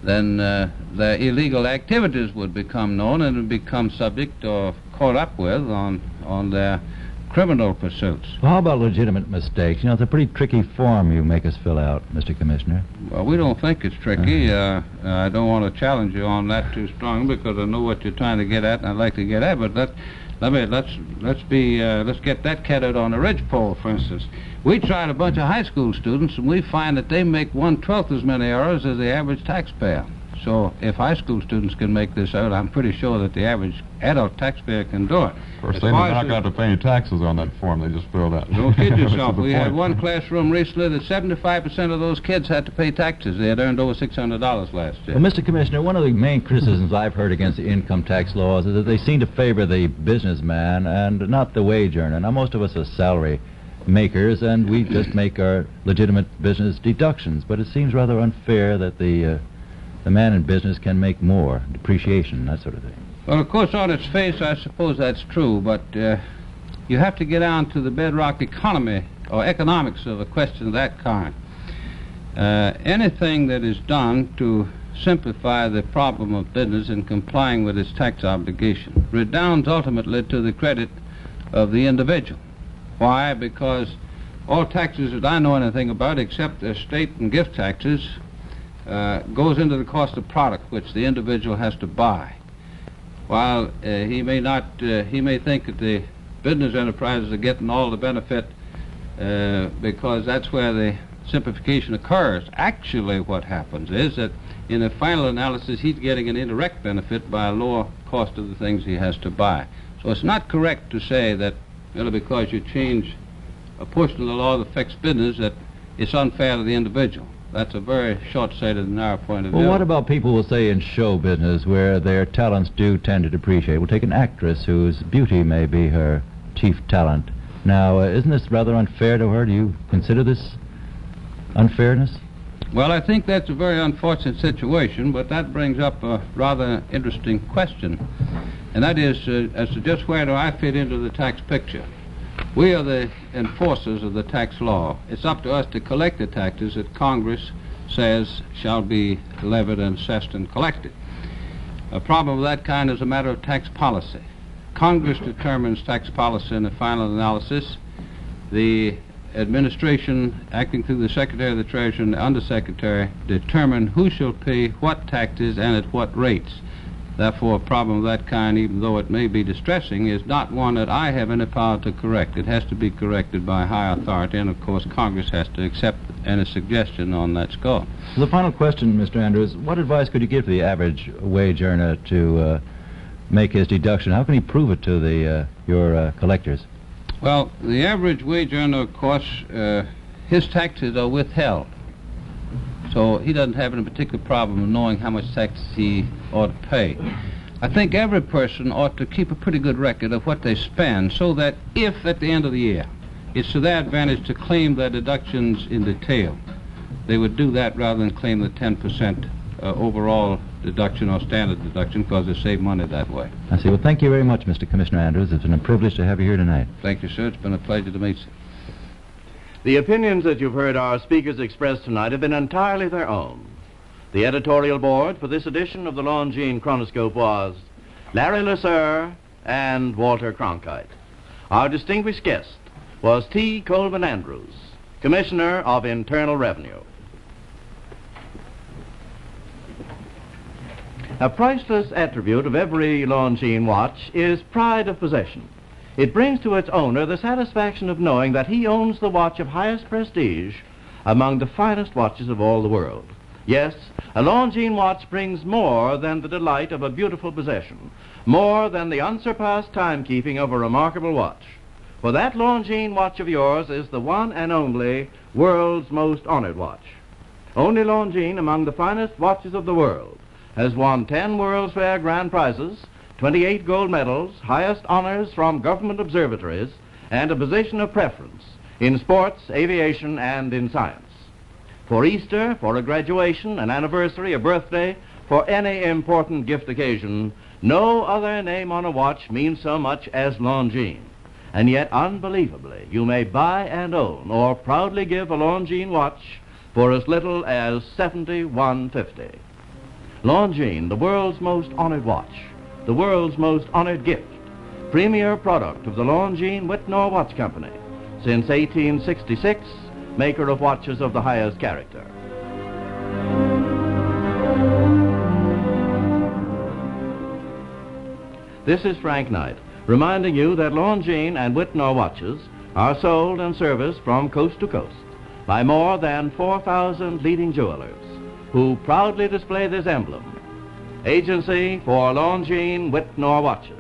then their illegal activities would become known and would become subject or caught up with on their criminal pursuits. Well, how about legitimate mistakes? You know, it's a pretty tricky form you make us fill out, Mr. Commissioner. Well, we don't think it's tricky. I don't want to challenge you on that too strongly because I know what you're trying to get at and I'd like to get at, but let's get that cat out on a ridgepole, for instance. We tried a bunch of high school students and we find that they make 1/12 as many errors as the average taxpayer. So if high school students can make this out, I'm pretty sure that the average adult taxpayer can do it. Of course, they don't have to pay any taxes on that form. They just filled out. Don't kid yourself. We had one classroom recently that 75% of those kids had to pay taxes. They had earned over $600 last year. Well, Mr. Commissioner, one of the main criticisms I've heard against the income tax laws is that they seem to favor the businessman and not the wage earner. Now, most of us are salary makers, and we just make our legitimate business deductions. But it seems rather unfair that the man in business can make more, depreciation, that sort of thing. Well, of course, on its face, I suppose that's true, but you have to get down to the bedrock economy or economics of a question of that kind. Anything that is done to simplify the problem of business in complying with its tax obligation redounds ultimately to the credit of the individual. Why? Because all taxes that I know anything about, except estate and gift taxes, goes into the cost of product which the individual has to buy. While he may think that the business enterprises are getting all the benefit because that's where the simplification occurs. Actually, what happens is that in the final analysis, he's getting an indirect benefit by a lower cost of the things he has to buy. So it's not correct to say that merely because you change a portion of the law that affects business that it's unfair to the individual. That's a very short-sighted and narrow point of view. Well, what about people who say in show business where their talents do tend to depreciate? We'll take an actress whose beauty may be her chief talent. Now, isn't this rather unfair to her? Do you consider this unfairness? Well, I think that's a very unfortunate situation, but that brings up a rather interesting question, and that is as to just where do I fit into the tax picture. We are the enforcers of the tax law. It's up to us to collect the taxes that Congress says shall be levied and assessed and collected. A problem of that kind is a matter of tax policy. Congress determines tax policy in the final analysis. The administration, acting through the Secretary of the Treasury and the Undersecretary, determine who shall pay what taxes and at what rates. Therefore, a problem of that kind, even though it may be distressing, is not one that I have any power to correct. It has to be corrected by high authority, and of course Congress has to accept any suggestion on that score. The final question, Mr. Andrews, what advice could you give to the average wage earner to make his deduction? How can he prove it to your collectors? Well, the average wage earner, of course, his taxes are withheld. So he doesn't have any particular problem of knowing how much tax he ought to pay. I think every person ought to keep a pretty good record of what they spend so that if at the end of the year it's to their advantage to claim their deductions in detail, they would do that rather than claim the 10% overall deduction or standard deduction, because they save money that way. I see. Well, thank you very much, Mr. Commissioner Andrews. It's been a privilege to have you here tonight. Thank you, sir. It's been a pleasure to meet you. The opinions that you've heard our speakers express tonight have been entirely their own. The editorial board for this edition of the Longines Chronoscope was Larry LeSueur and Walter Cronkite. Our distinguished guest was T. Coleman Andrews, Commissioner of Internal Revenue. A priceless attribute of every Longines watch is pride of possession. It brings to its owner the satisfaction of knowing that he owns the watch of highest prestige among the finest watches of all the world. Yes, a Longines watch brings more than the delight of a beautiful possession, more than the unsurpassed timekeeping of a remarkable watch. For that Longines watch of yours is the one and only world's most honored watch. Only Longines, among the finest watches of the world, has won 10 World's Fair grand prizes, 28 gold medals, highest honors from government observatories, and a position of preference in sports, aviation, and in science. For Easter, for a graduation, an anniversary, a birthday, for any important gift occasion, no other name on a watch means so much as Longines. And yet, unbelievably, you may buy and own or proudly give a Longines watch for as little as $71.50. Longines, the world's most honored watch, the world's most honored gift, premier product of the Longines Wittnauer Watch Company, since 1866, maker of watches of the highest character. This is Frank Knight, reminding you that Longines and Wittnauer watches are sold and serviced from coast to coast by more than 4,000 leading jewelers who proudly display this emblem, Agency for Longines Wittnauer Watches.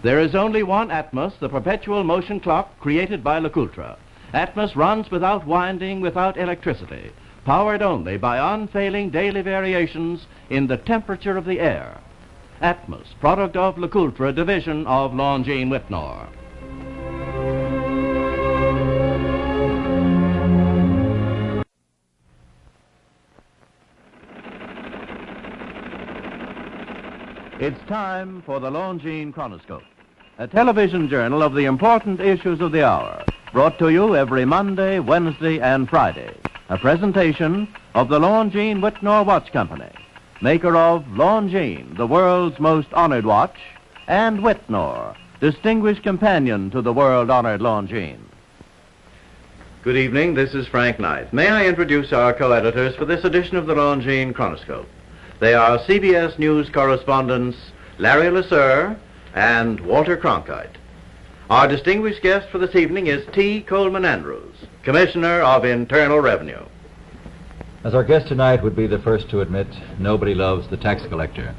There is only one Atmos, the perpetual motion clock created by LeCoultre. Atmos runs without winding, without electricity, powered only by unfailing daily variations in the temperature of the air. Atmos, product of LeCoultre, division of Longines Wittnauer. It's time for the Longines Chronoscope, a television journal of the important issues of the hour, brought to you every Monday, Wednesday, and Friday. A presentation of the Longines Wittnauer Watch Company, maker of Longines, the world's most honored watch, and Wittnauer, distinguished companion to the world-honored Longines. Good evening, this is Frank Knight. May I introduce our co-editors for this edition of the Longines Chronoscope? They are CBS News correspondents Larry LeSueur and Walter Cronkite. Our distinguished guest for this evening is T. Coleman Andrews, Commissioner of Internal Revenue. As our guest tonight would be the first to admit, nobody loves the tax collector.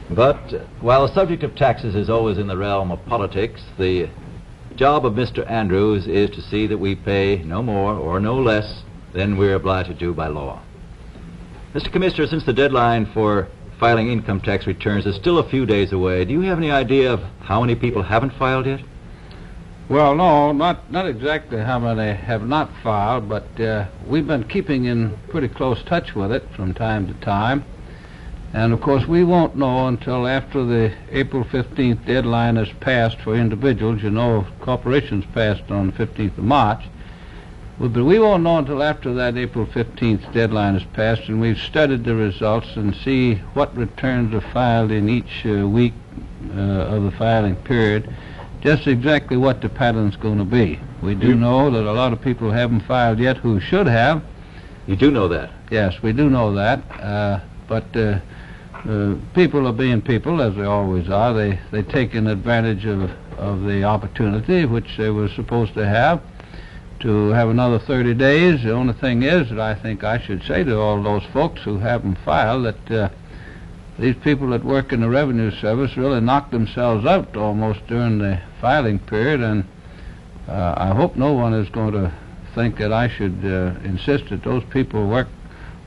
But while the subject of taxes is always in the realm of politics, the job of Mr. Andrews is to see that we pay no more or no less than we're obliged to do by law. Mr. Commissioner, since the deadline for filing income tax returns is still a few days away, do you have any idea of how many people haven't filed yet? Well, no, not exactly how many have not filed, but we've been keeping in pretty close touch with it from time to time. And, of course, we won't know until after the April 15th deadline is passed for individuals. You know, corporations passed on the 15th of March. But we won't know until after that April 15th deadline is passed, and we've studied the results and see what returns are filed in each week of the filing period, just exactly what the pattern's going to be. We do know that a lot of people haven't filed yet who should have. You do know that? Yes, we do know that. But people are being people, as they always are. They taken advantage of the opportunity which they were supposed to have another 30 days. The only thing is that I think I should say to all those folks who haven't filed that these people that work in the Revenue Service really knocked themselves out almost during the filing period, and I hope no one is going to think that I should insist that those people work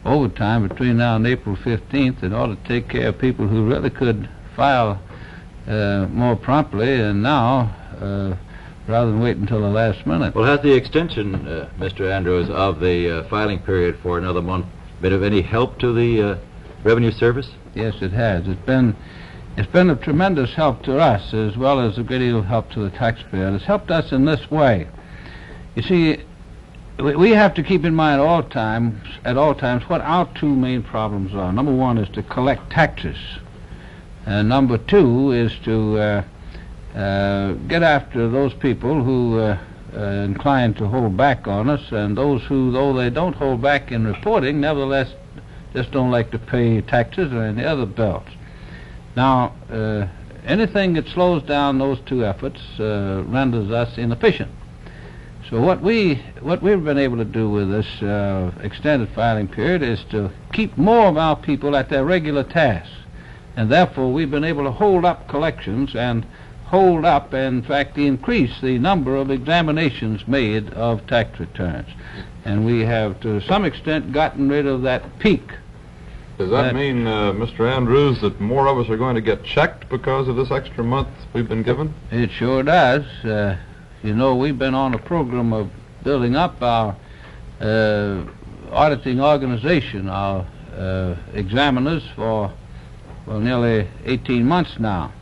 overtime between now and April 15th in order to take care of people who really could file more promptly, and now rather than wait until the last minute. Well, has the extension, Mr. Andrews, of the filing period for another month been of any help to the Revenue Service? Yes, it has. It's been a tremendous help to us, as well as a great deal of help to the taxpayer. It's helped us in this way. You see, we have to keep in mind at all times what our two main problems are. Number one is to collect taxes, and number two is to get after those people who inclined to hold back on us, and those who, though they don't hold back in reporting, nevertheless just don't like to pay taxes or any other bills. Now, anything that slows down those two efforts renders us inefficient. So what we've been able to do with this extended filing period is to keep more of our people at their regular tasks, and therefore we've been able to hold up collections and hold up, in fact, increase the number of examinations made of tax returns. And we have, to some extent, gotten rid of that peak. Does that mean, Mr. Andrews, that more of us are going to get checked because of this extra month we've been given? It sure does. You know, we've been on a program of building up our auditing organization, our examiners, for nearly 18 months now.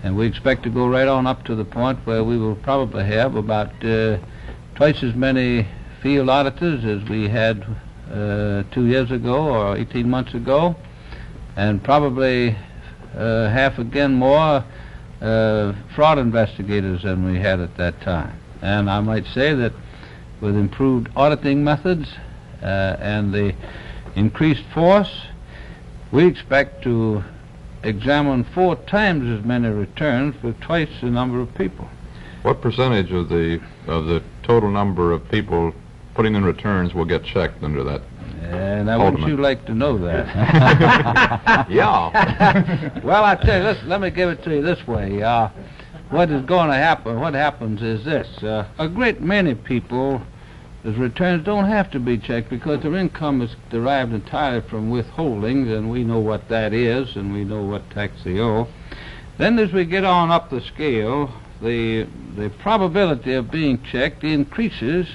And we expect to go right on up to the point where we will probably have about twice as many field auditors as we had 2 years ago or 18 months ago, and probably half again more fraud investigators than we had at that time. And I might say that with improved auditing methods and the increased force, we expect to examine 4 times as many returns for twice the number of people. What percentage of the total number of people putting in returns will get checked under that? Now, wouldn't you like to know that? Yeah. Well, I tell you, let me give it to you this way. What is going to happen, what happens is this. A great many people's returns don't have to be checked because their income is derived entirely from withholdings, and we know what that is, and we know what tax they owe. Then as we get on up the scale, the probability of being checked increases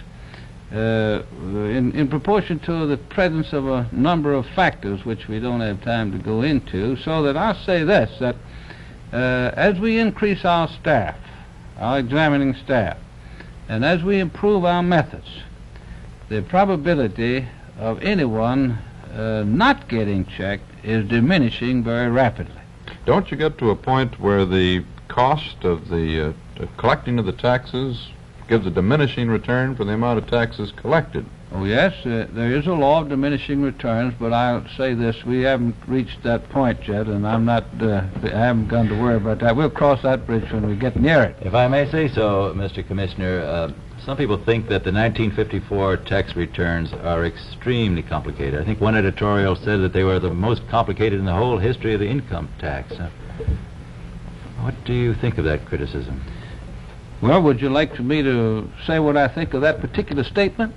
in proportion to the presence of a number of factors which we don't have time to go into, so that I'll say this, that as we increase our staff, our examining staff, and as we improve our methods, the probability of anyone not getting checked is diminishing very rapidly. Don't you get to a point where the cost of the collecting of the taxes gives a diminishing return for the amount of taxes collected? Oh yes, there is a law of diminishing returns, but I'll say this: we haven't reached that point yet, and I haven't gone to worry about that. We'll cross that bridge when we get near it. If I may say so, Mr. Commissioner, some people think that the 1954 tax returns are extremely complicated. I think one editorial said that they were the most complicated in the whole history of the income tax. What do you think of that criticism? Well, would you like for me to say what I think of that particular statement?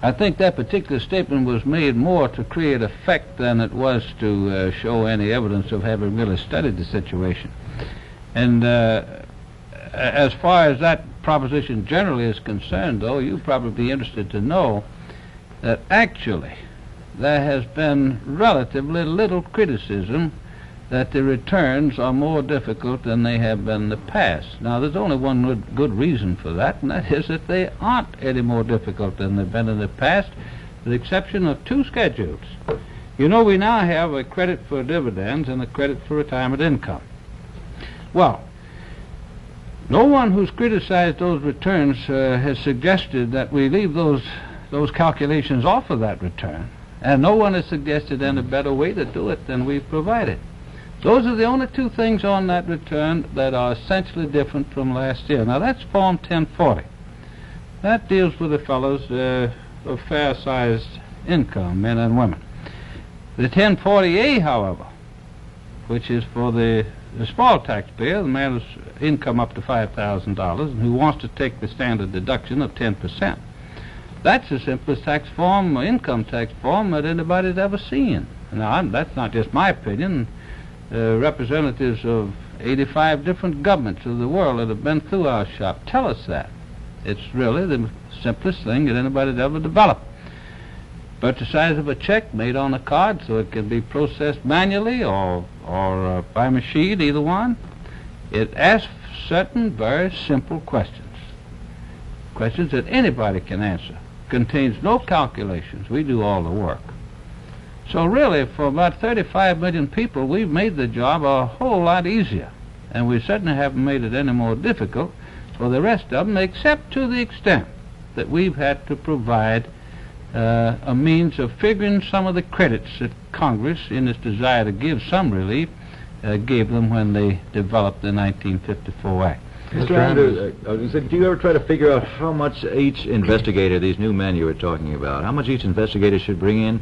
I think that particular statement was made more to create effect than it was to show any evidence of having really studied the situation. And as far as that proposition generally is concerned, though, you'd probably be interested to know that actually there has been relatively little criticism that the returns are more difficult than they have been in the past. Now, there's only one good reason for that, and that is that they aren't any more difficult than they've been in the past, with the exception of 2 schedules. You know, we now have a credit for dividends and a credit for retirement income. Well, no one who's criticized those returns has suggested that we leave those calculations off of that return, and no one has suggested any better way to do it than we've provided. Those are the only 2 things on that return that are essentially different from last year. Now, that's Form 1040. That deals with the fellows of fair-sized income, men and women. The 1040A, however, which is for the small taxpayer, the man whose income up to $5,000 and who wants to take the standard deduction of 10%. That's the simplest tax form, income tax form, that anybody's ever seen. Now, that's not just my opinion. Representatives of 85 different governments of the world that have been through our shop tell us that. It's really the simplest thing that anybody's ever developed. But the size of a check made on a card so it can be processed manually or by machine, either one. It asks certain very simple questions. Questions that anybody can answer. Contains no calculations. We do all the work. So really, for about 35 million people, we've made the job a whole lot easier. And we certainly haven't made it any more difficult for the rest of them, except to the extent that we've had to provide a means of figuring some of the credits that Congress, in its desire to give some relief, gave them when they developed the 1954 Act. Mr. Andrews, do you ever try to figure out how much each investigator, these new men you were talking about, how much each investigator should bring in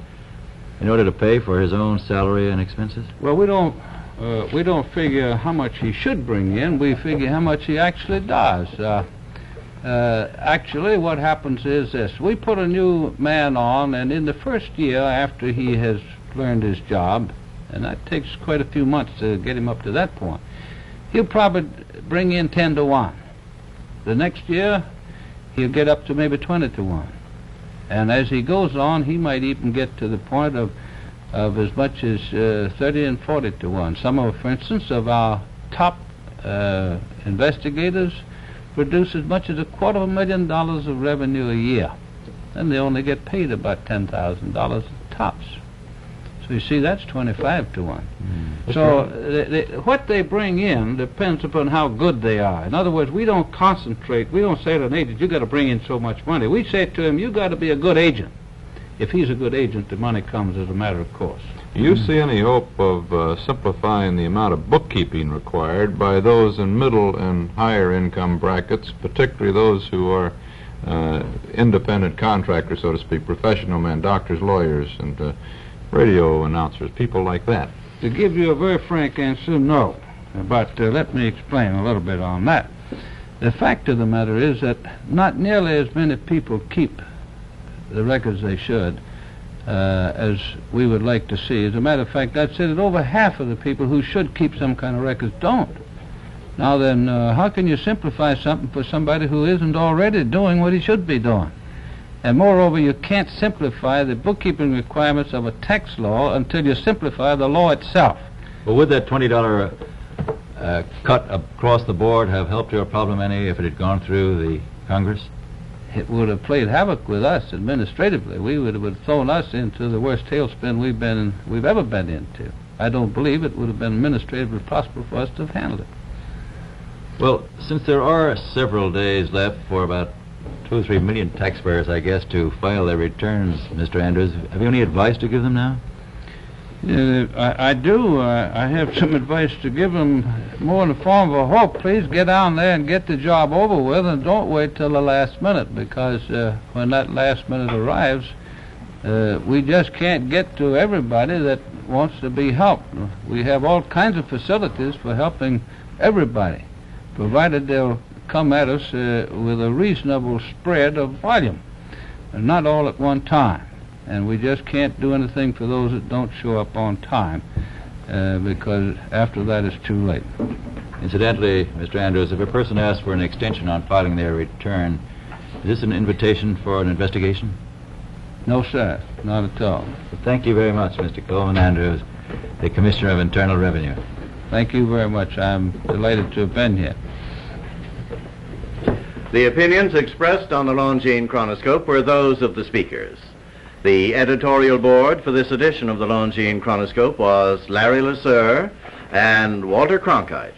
order to pay for his own salary and expenses? Well, we don't figure how much he should bring in. We figure how much he actually does. Actually, what happens is this. We put a new man on, and in the first year after he has learned his job, and that takes quite a few months to get him up to that point, he'll probably bring in 10 to 1. The next year, he'll get up to maybe 20 to 1. And as he goes on, he might even get to the point of as much as 30 and 40 to 1. Some of, for instance, of our top investigators produce as much as $250,000 of revenue a year. And they only get paid about $10,000 tops. So you see, that's 25 to 1. So what they bring in depends upon how good they are. In other words, we don't concentrate. We don't say to an agent, you got to bring in so much money. We say to him, you got to be a good agent. If he's a good agent, the money comes as a matter of course. Do you see any hope of simplifying the amount of bookkeeping required by those in middle and higher income brackets, particularly those who are independent contractors, so to speak, professional men, doctors, lawyers, and radio announcers, people like that? To give you a very frank answer, no. But let me explain a little bit on that. The fact of the matter is that not nearly as many people keep the records they should as we would like to see. As a matter of fact, I'd say that over half of the people who should keep some kind of records don't. Now then, how can you simplify something for somebody who isn't already doing what he should be doing? And moreover, you can't simplify the bookkeeping requirements of a tax law until you simplify the law itself. Well, would that $20 cut across the board have helped your problem any if it had gone through the Congress? It would have played havoc with us administratively. We would have thrown us into the worst tailspin we've ever been into. I don't believe it would have been administratively possible for us to have handled it. Well, since there are several days left for about 2 or 3 million taxpayers, I guess, to file their returns, Mr. Andrews, have you any advice to give them now? I do. I have some advice to give them, more in the form of a hope. Please get down there and get the job over with, and don't wait till the last minute, because when that last minute arrives, we just can't get to everybody that wants to be helped. We have all kinds of facilities for helping everybody, provided they'll come at us with a reasonable spread of volume, and not all at one time. And we just can't do anything for those that don't show up on time, because after that it's too late. Incidentally, Mr. Andrews, if a person asks for an extension on filing their return, is this an invitation for an investigation? No, sir, not at all. Well, thank you very much, Mr. Coleman Andrews, the Commissioner of Internal Revenue. Thank you very much. I'm delighted to have been here. The opinions expressed on the Longines Chronoscope were those of the speakers. The editorial board for this edition of the Longines Chronoscope was Larry LeSueur and Walter Cronkite.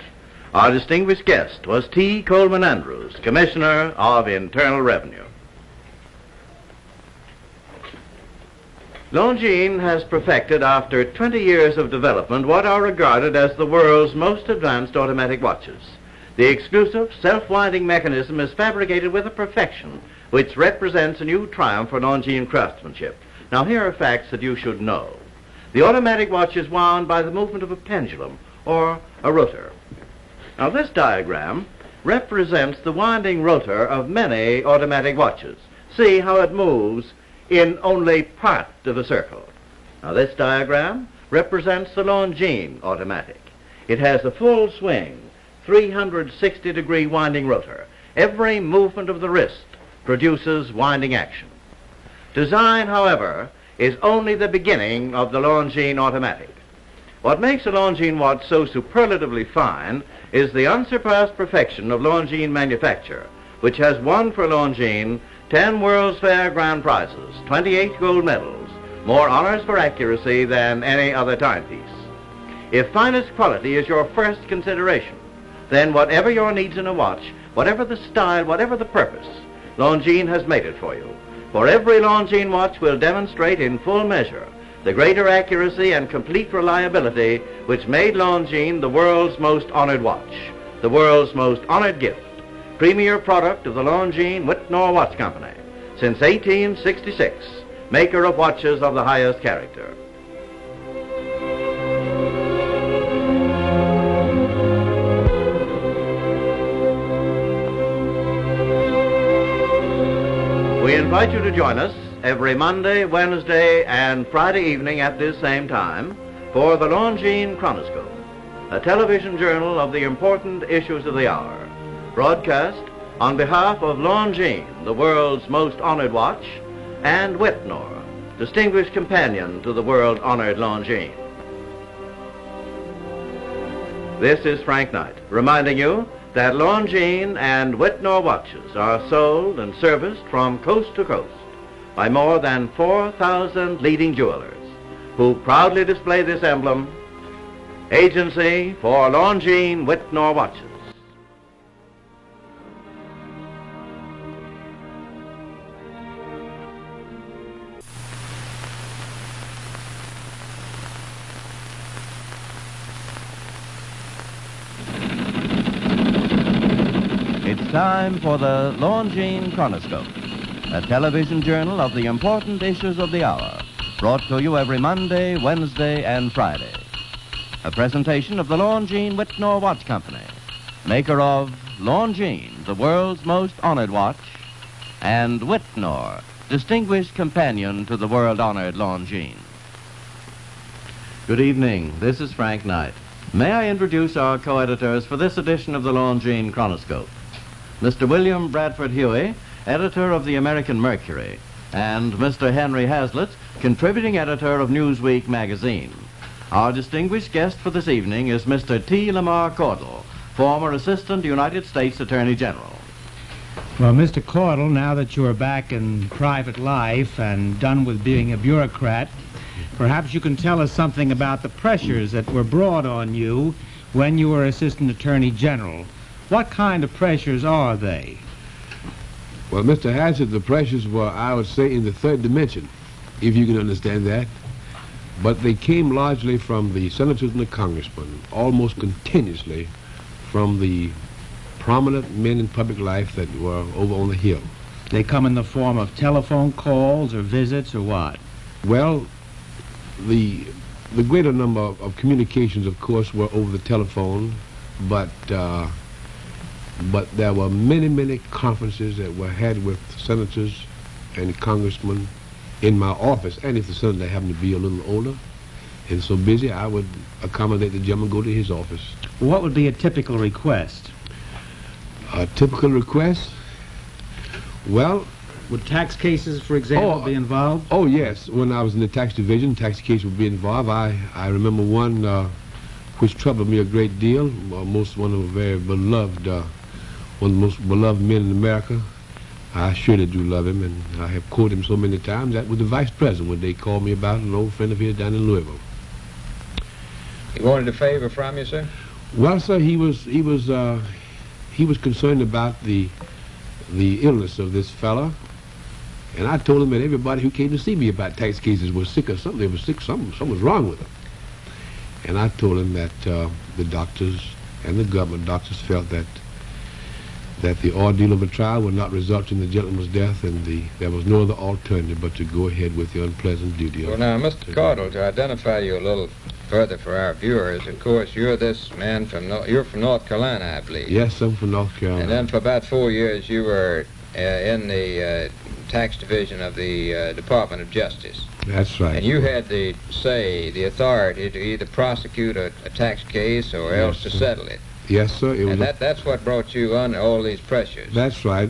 Our distinguished guest was T. Coleman Andrews, Commissioner of Internal Revenue. Longines has perfected, after 20 years of development, what are regarded as the world's most advanced automatic watches. The exclusive self-winding mechanism is fabricated with a perfection which represents a new triumph for Longines craftsmanship. Now, here are facts that you should know. The automatic watch is wound by the movement of a pendulum, or a rotor. Now, this diagram represents the winding rotor of many automatic watches. See how it moves in only part of a circle. Now, this diagram represents the Longines automatic. It has a full swing, 360-degree winding rotor. Every movement of the wrist produces winding action. Design, however, is only the beginning of the Longines automatic. What makes a Longines watch so superlatively fine is the unsurpassed perfection of Longines manufacture, which has won for Longines 10 World's Fair grand prizes, 28 gold medals, more honors for accuracy than any other timepiece. If finest quality is your first consideration, then whatever your needs in a watch, whatever the style, whatever the purpose, Longines has made it for you. For every Longines watch will demonstrate in full measure the greater accuracy and complete reliability which made Longines the world's most honored watch, the world's most honored gift, premier product of the Longines Wittnauer Watch Company, since 1866, maker of watches of the highest character. We invite you to join us every Monday, Wednesday, and Friday evening at this same time for the Longines Chronoscope, a television journal of the important issues of the hour, broadcast on behalf of Longines, the world's most honored watch, and Wittnauer, distinguished companion to the world-honored Longines. This is Frank Knight, reminding you that Longines and Wittnauer watches are sold and serviced from coast to coast by more than 4,000 leading jewelers who proudly display this emblem, Agency for Longines Wittnauer Watches. It's time for the Longines Chronoscope, a television journal of the important issues of the hour, brought to you every Monday, Wednesday, and Friday. A presentation of the Longines Wittnauer Watch Company, maker of Longines, the world's most honored watch, and Wittnauer, distinguished companion to the world-honored Longines. Good evening. This is Frank Knight. May I introduce our co-editors for this edition of the Longines Chronoscope? Mr. William Bradford Huey, editor of the American Mercury, and Mr. Henry Hazlitt, contributing editor of Newsweek magazine. Our distinguished guest for this evening is Mr. T. Lamar Caudle, former Assistant United States Attorney General. Well, Mr. Caudle, now that you are back in private life and done with being a bureaucrat, perhaps you can tell us something about the pressures that were brought on you when you were Assistant Attorney General. What kind of pressures are they? Well, Mr. Hazlitt, the pressures were, I would say, in the third dimension, if you can understand that. But they came largely from the senators and the congressmen, almost continuously from the prominent men in public life that were over on the Hill. They come in the form of telephone calls or visits or what? Well, the greater number of communications, of course, were over the telephone, but there were many, many conferences that were had with senators and congressmen in my office, and if the senator happened to be a little older and so busy, I would accommodate the gentleman, go to his office. What would be a typical request? A typical request? Well... Would tax cases, for example, be involved? Oh, yes. When I was in the tax division, tax case would be involved. I remember one which troubled me a great deal, one of the very beloved, one of the most beloved men in America. I surely do love him, and I have quoted him so many times. That was the vice president when they called me about an old friend of his down in Louisville. He wanted a favor from you, sir? Well, sir, he was concerned about the illness of this fella, and I told him that everybody who came to see me about tax cases was sick or something. They were sick, something was wrong with them. And I told him that the doctors and the government doctors felt that the ordeal of a trial would not result in the gentleman's death, and there was no other alternative but to go ahead with the unpleasant duty. Well, now, Mr. Caudle, to identify you a little further for our viewers, of course, you're this man you're from North Carolina, I believe. Yes, I'm from North Carolina. And then for about 4 years you were in the tax division of the Department of Justice. That's right. And you had the authority to either prosecute a tax case or else to settle it. Yes, sir. It was that's what brought you under all these pressures. That's right.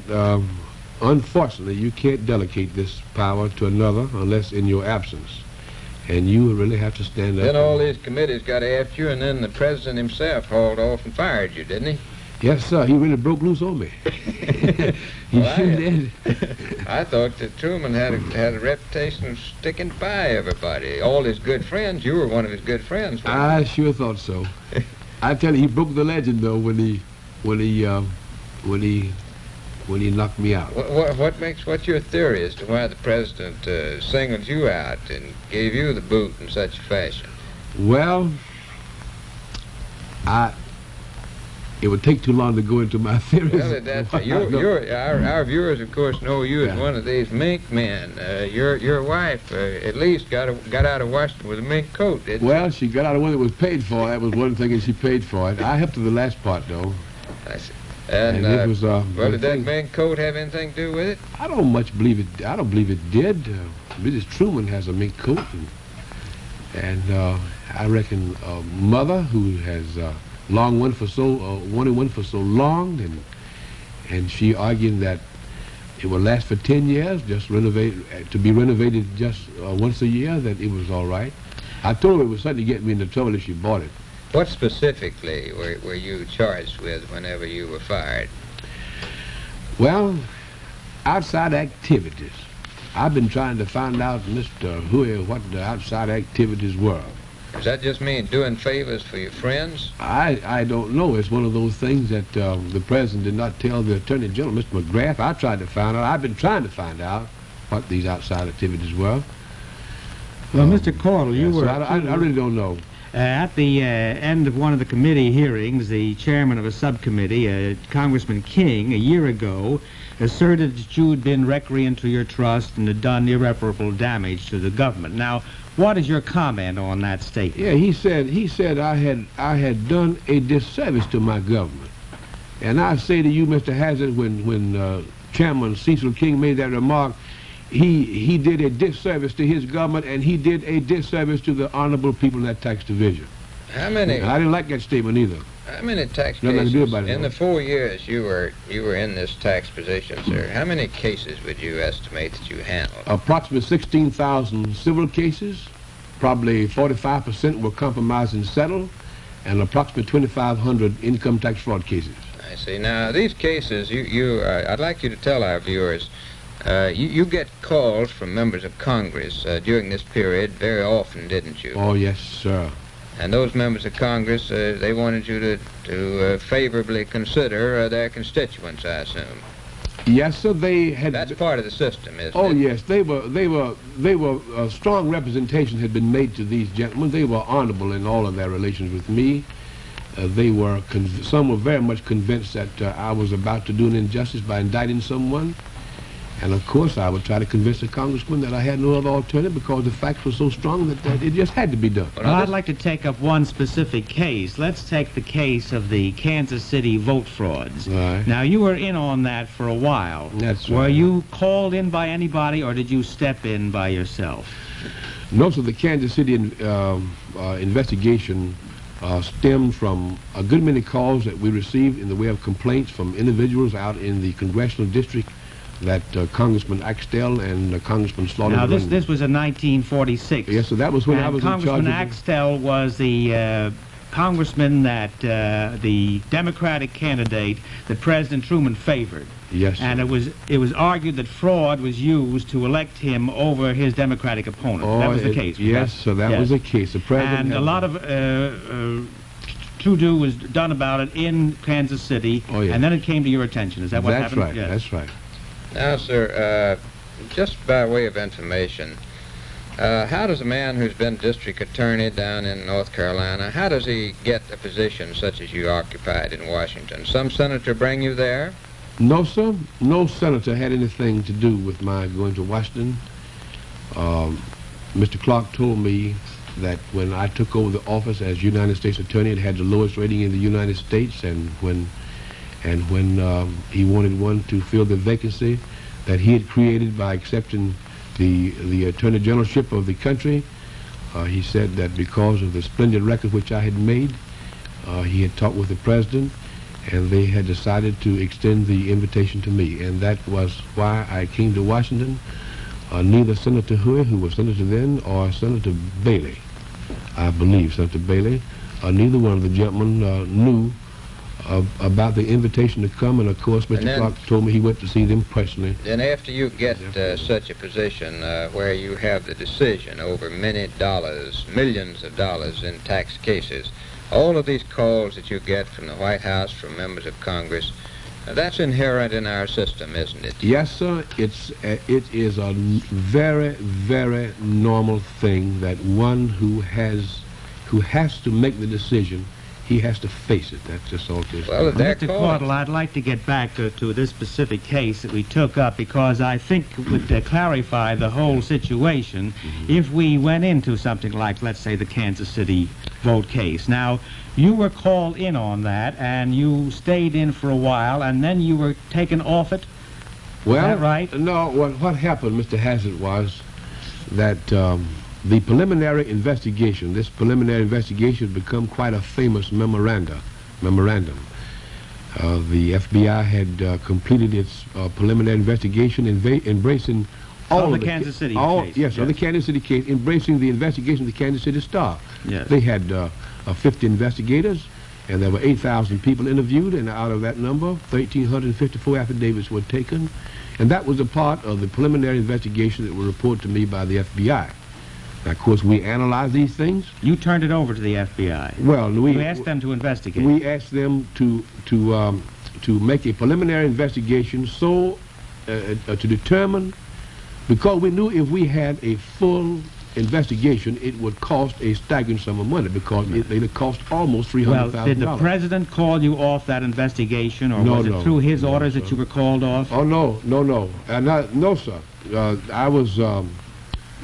Unfortunately, you can't delegate this power to another unless in your absence. And you really have to stand up. Then all these committees got after you, and then the president himself hauled off and fired you, didn't he? Yes, sir. He really broke loose on me. He sure did. I thought that Truman had a reputation of sticking by everybody. All his good friends. You were one of his good friends. I sure thought so. I tell you, he broke the legend though when he knocked me out. What's your theory as to why the president singled you out and gave you the boot in such a fashion? Well, it would take too long to go into my theories. Well, our viewers, of course, know you as one of these mink men. Your wife at least got out of Washington with a mink coat, didn't she? Well, she got out of one that was paid for. That was one thing, and she paid for it. I helped her the last part, though. I see. And it was well, did that mink coat have anything to do with it? I don't believe it did. Mrs. Truman has a mink coat, and I reckon Mother, who has wanted one for so long, and she argued that it would last for 10 years, to be renovated just once a year, that it was all right. I told her it was something to get me into trouble if she bought it. What specifically were you charged with whenever you were fired? Well, outside activities. I've been trying to find out, Mr. Huey, what the outside activities were. Does that just mean doing favors for your friends? I don't know. It's one of those things that the president did not tell the Attorney General, Mr. McGrath. I tried to find out. I've been trying to find out what these outside activities were. Well, Mr. Caudle, you were... So I really don't know. At the end of one of the committee hearings, the chairman of a subcommittee, Congressman King, a year ago, asserted that you had been recreant to your trust and had done irreparable damage to the government. Now, what is your comment on that statement? Yeah, he said I had done a disservice to my government. And I say to you, Mr. Hazard, when Chairman Cecil King made that remark, he did a disservice to his government, and he did a disservice to the honorable people in that tax division. How many? And I didn't like that statement either. How many tax Nothing I can do cases about it, in though. the 4 years you were in this tax position, sir? How many cases would you estimate that you handled? Approximately 16,000 civil cases. Probably 45% were compromised and settled, and approximately 2,500 income tax fraud cases. I see. Now, these cases, I'd like you to tell our viewers, you get calls from members of Congress during this period very often, didn't you? Oh, yes, sir. And those members of Congress, they wanted you to favorably consider their constituents, I assume. Yes, sir. They had. That's part of the system, isn't it? Oh, yes. They were. Strong representation had been made to these gentlemen. They were honorable in all of their relations with me. Some were very much convinced that I was about to do an injustice by indicting someone. And of course, I would try to convince the congressman that I had no other alternative because the facts were so strong that it just had to be done. Well, I'd like to take up one specific case. Let's take the case of the Kansas City vote frauds. Right. Now, you were in on that for a while. That's right. Were right. you called in by anybody, or did you step in by yourself? Most of the Kansas City investigation stemmed from a good many calls that we received in the way of complaints from individuals out in the congressional district that Congressman Axtell and Congressman Slaughter. Now, this was in 1946. Yes, so that was when I was in charge. Congressman Axtell was the congressman that the Democratic candidate that President Truman favored. Yes. And it was argued that fraud was used to elect him over his Democratic opponent. Oh, that was the case. Yes, so that was the case. The president and a lot of to-do was done about it in Kansas City. Oh, yes. And then it came to your attention. Is that what happened? That's right. Yes. That's right. Now, sir, just by way of information, how does a man who's been district attorney down in North Carolina, how does he get a position such as you occupied in Washington? Some senator bring you there? No, sir. No senator had anything to do with my going to Washington. Mr. Clark told me that when I took over the office as United States Attorney, it had the lowest rating in the United States, and when he wanted one to fill the vacancy that he had created by accepting the Attorney Generalship of the country. He said that because of the splendid record which I had made, he had talked with the President, and they had decided to extend the invitation to me. And that was why I came to Washington. Neither Senator Huey, who was Senator then, or Senator Bailey, I believe Senator Bailey, neither one of the gentlemen knew about the invitation to come, and of course Mr. Clark told me he went to see them personally. Then after you get such a position where you have the decision over many dollars, millions of dollars in tax cases, all of these calls that you get from the White House, from members of Congress, that's inherent in our system, isn't it? Yes, sir. It is a very, very normal thing that one who has to make the decision, he has to face it. That's just all it is. Well, Mr. Caudle, I'd like to get back to this specific case that we took up, because I think it would clarify the whole situation if we went into something like, let's say, the Kansas City vote case. Now, you were called in on that, and you stayed in for a while, and then you were taken off it. Well, is that right? No, what happened, Mr. Hassett, was that the preliminary investigation, this preliminary investigation had become quite a famous memorandum. The FBI had completed its preliminary investigation, embracing all of the Kansas City case. Yes, of the Kansas City case, embracing the investigation of the Kansas City Star. Yes. They had 50 investigators, and there were 8,000 people interviewed, and out of that number, 1,354 affidavits were taken, and that was a part of the preliminary investigation that was reported to me by the FBI. Now, of course, we analyzed these things. You turned it over to the FBI. Well, you asked them to investigate. We asked them to make a preliminary investigation to determine, because we knew if we had a full investigation, it would cost a staggering sum of money, because it cost almost $300,000. Well, did the President call you off that investigation, or was it through his orders that you were called off? Oh, no. No, sir.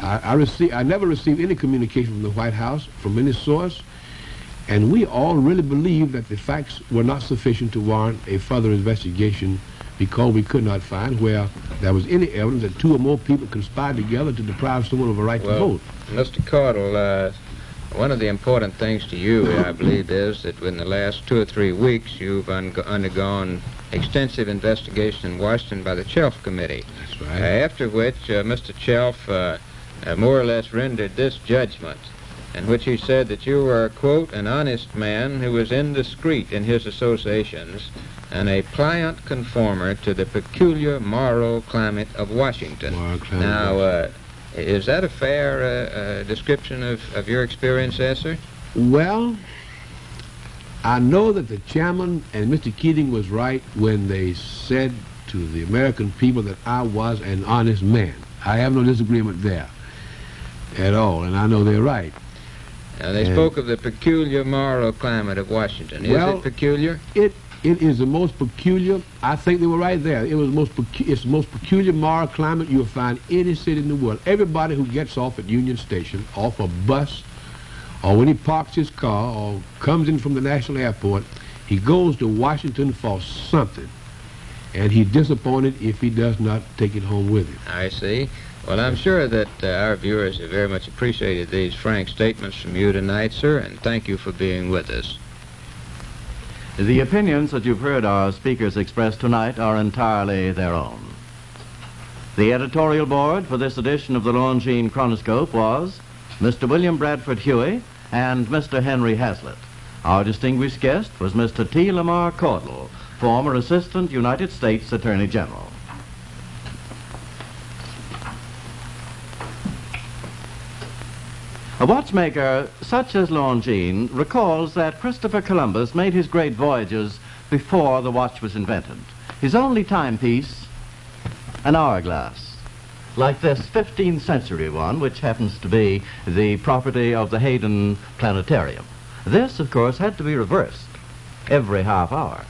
I never received any communication from the White House, from any source, and we all really believed that the facts were not sufficient to warrant a further investigation, because we could not find where there was any evidence that two or more people conspired together to deprive someone of a right to vote. Mr. Caudle, one of the important things to you, I believe, is that in the last 2 or 3 weeks you've undergone extensive investigation in Washington by the Chelf Committee. That's right. After which Mr. Chelf more or less rendered this judgment, in which he said that you were, quote, an honest man who was indiscreet in his associations and a pliant conformer to the peculiar moral climate of Washington. Now, is that a fair description of your experience there, sir? Well, I know that the chairman and Mr. Keating was right when they said to the American people that I was an honest man. I have no disagreement there at all, and I know they're right. Now, they spoke of the peculiar moral climate of Washington. Is it peculiar? It is the most peculiar. I think they were right there. It's the most peculiar moral climate you'll find any city in the world. Everybody who gets off at Union Station, off a bus, or when he parks his car, or comes in from the National Airport, he goes to Washington for something, and he's disappointed if he does not take it home with him. I see. Well, I'm sure that our viewers have very much appreciated these frank statements from you tonight, sir, and thank you for being with us. The opinions that you've heard our speakers express tonight are entirely their own. The editorial board for this edition of the Longines Chronoscope was Mr. William Bradford Huey and Mr. Henry Hazlitt. Our distinguished guest was Mr. T. Lamar Caudle, former Assistant United States Attorney General. A watchmaker such as Longines recalls that Christopher Columbus made his great voyages before the watch was invented. His only timepiece, an hourglass, like this 15th century one, which happens to be the property of the Hayden Planetarium. This, of course, had to be reversed every half hour.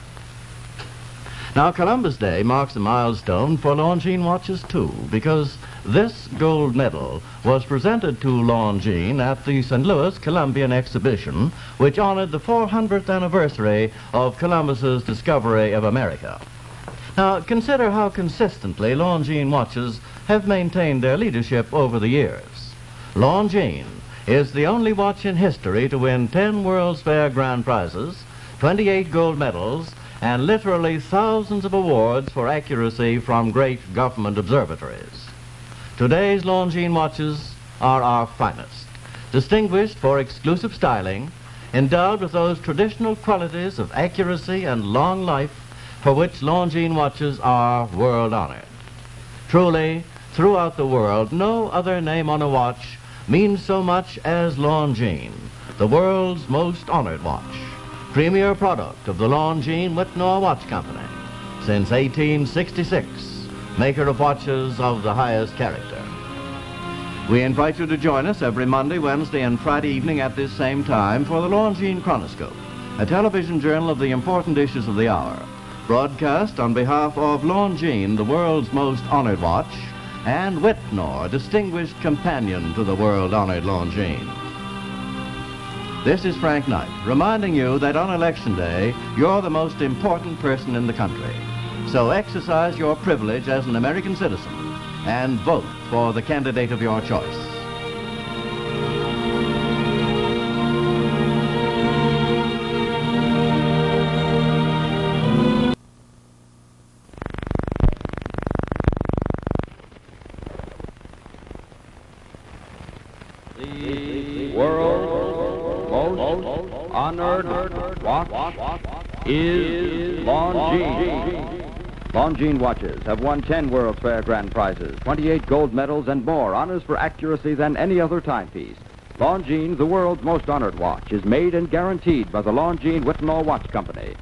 Now, Columbus Day marks a milestone for Longines watches, too, because this gold medal was presented to Longines at the St. Louis Columbian Exhibition, which honored the 400th anniversary of Columbus's discovery of America. Now, consider how consistently Longines watches have maintained their leadership over the years. Longines is the only watch in history to win 10 World's Fair grand prizes, 28 gold medals, and literally thousands of awards for accuracy from great government observatories. Today's Longines watches are our finest, distinguished for exclusive styling, endowed with those traditional qualities of accuracy and long life for which Longines watches are world-honored. Truly, throughout the world, no other name on a watch means so much as Longines, the world's most honored watch, premier product of the Longines Wittnauer Watch Company, since 1866, maker of watches of the highest character. We invite you to join us every Monday, Wednesday, and Friday evening at this same time for the Longines Chronoscope, a television journal of the important issues of the hour, broadcast on behalf of Longines, the world's most honored watch, and Wittnauer, distinguished companion to the world-honored Longines. This is Frank Knight, reminding you that on Election Day, you're the most important person in the country. So exercise your privilege as an American citizen and vote for the candidate of your choice. The world's most honored watch is Longines. Longines watches have won 10 World's Fair grand prizes, 28 gold medals, and more honors for accuracy than any other timepiece. Longines, the world's most honored watch, is made and guaranteed by the Longines Wittnauer Watch Company.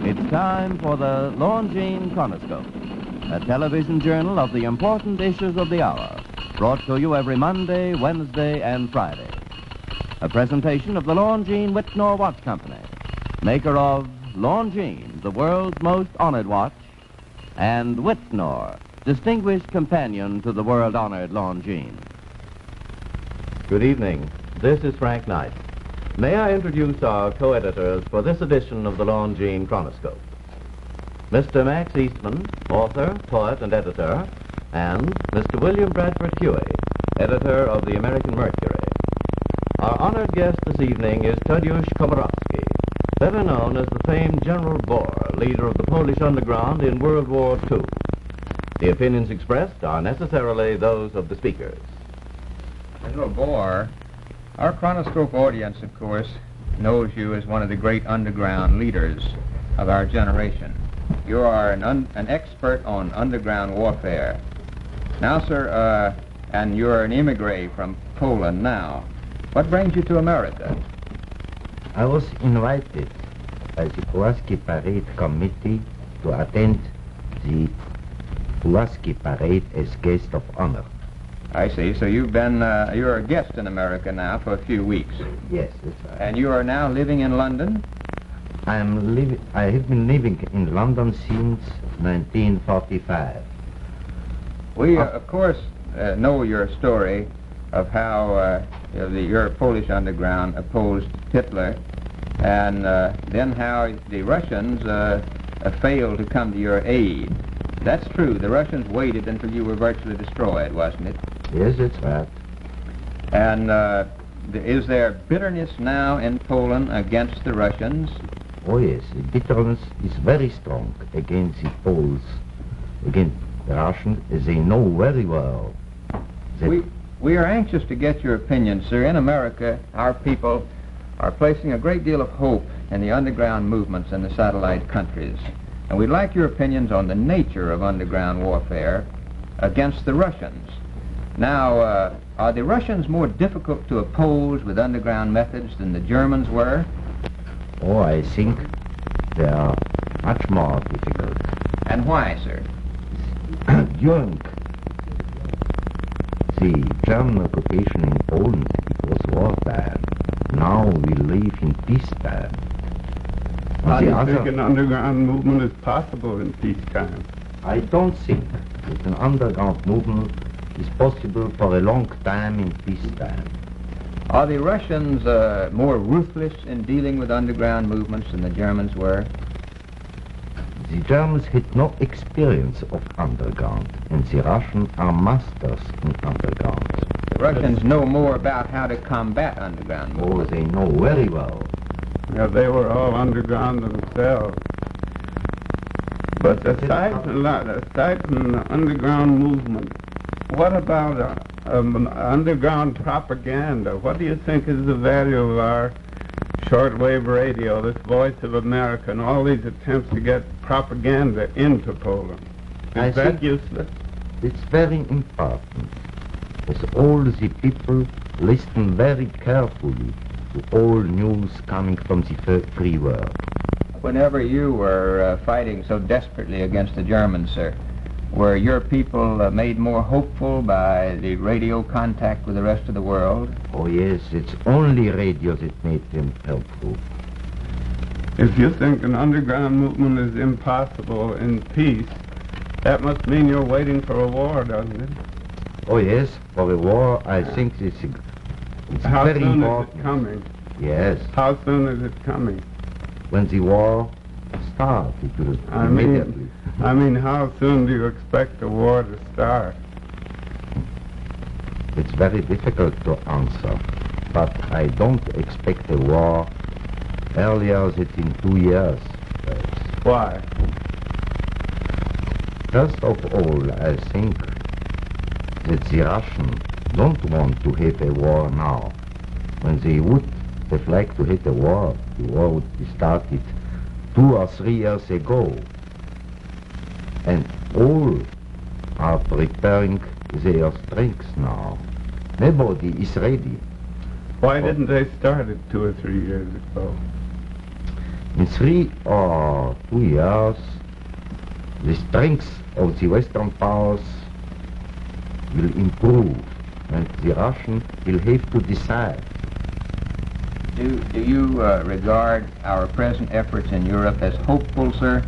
It's time for the Longines Chronoscope, a television journal of the important issues of the hour, brought to you every Monday, Wednesday, and Friday. A presentation of the Longines Wittnauer Watch Company, maker of Longines, the world's most honored watch, and Wittnauer, distinguished companion to the world-honored Longines. Good evening. This is Frank Knight. May I introduce our co-editors for this edition of the Longines Chronoscope? Mr. Max Eastman, author, poet, and editor, and Mr. William Bradford Huey, editor of the American Mercury. Our honored guest this evening is Tadeusz Komorowski, better known as the famed General Bohr, leader of the Polish underground in World War II. The opinions expressed are necessarily those of the speakers. General Bohr, our Chronoscope audience, of course, knows you as one of the great underground leaders of our generation. You are an expert on underground warfare. Now, sir, and you're an immigrant from Poland now. What brings you to America? I was invited by the Pulaski Parade Committee to attend the Pulaski Parade as guest of honor. I see. So you've been, you're a guest in America now for a few weeks. Yes, that's right. And you are now living in London? I have been living in London since 1945. We, of course, know your story of how your Polish underground opposed Hitler, and then how the Russians failed to come to your aid. That's true. The Russians waited until you were virtually destroyed, wasn't it? Yes, that's right. And is there bitterness now in Poland against the Russians? Oh yes, the bitterness is very strong against the Poles, against the Russians, as they know very well. We are anxious to get your opinion, sir. In America, our people are placing a great deal of hope in the underground movements in the satellite countries. And we'd like your opinions on the nature of underground warfare against the Russians. Now, are the Russians more difficult to oppose with underground methods than the Germans were? Oh, I think they are much more difficult. And why, sir? During the German occupation in Poland, it was wartime. Now we live in peacetime. How do you think an underground movement is possible in peacetime? I don't think that an underground movement is possible for a long time in peacetime. Are the Russians more ruthless in dealing with underground movements than the Germans were? The Germans had no experience of underground, and the Russians are masters in underground. The Russians know more about how to combat underground movement. Oh, they know very well. Yeah, they were all underground themselves. But aside from the underground movement, what about underground propaganda? What do you think is the value of our shortwave radio, this Voice of America, and all these attempts to get propaganda into Poland? Is that useless? It's very important. As all the people listen very carefully to all news coming from the free world. Whenever you were fighting so desperately against the Germans, sir, were your people made more hopeful by the radio contact with the rest of the world? Oh yes, it's only radio that made them helpful. If you think an underground movement is impossible in peace, that must mean you're waiting for a war, doesn't it? Oh yes, for a war I think it's How very soon important. is it coming? Yes. How soon is it coming? When the war starts, it will immediately. I mean, how soon do you expect the war to start? It's very difficult to answer, but I don't expect a war earlier than in 2 years. Perhaps. Why? First of all, I think that the Russians don't want to have a war now. When they would have liked to have a war, the war would be started 2 or 3 years ago. And all are preparing their strengths now. Nobody is ready. Why didn't they start it 2 or 3 years ago? In 3 or 2 years, the strength of the Western powers will improve, and the Russians will have to decide. Do you regard our present efforts in Europe as hopeful, sir?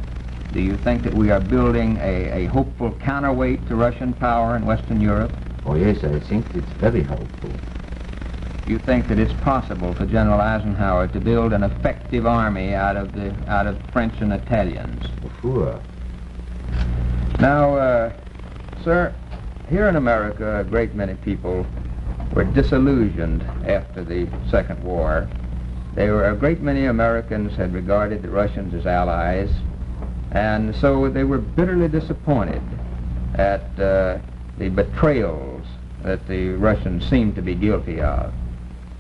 Do you think that we are building a hopeful counterweight to Russian power in Western Europe? Oh yes, I think it's very helpful. You think that it's possible for General Eisenhower to build an effective army out of French and Italians? Sure. Now, sir, here in America, a great many people were disillusioned after the Second War. A great many Americans had regarded the Russians as allies, and so they were bitterly disappointed at the betrayals that the Russians seemed to be guilty of.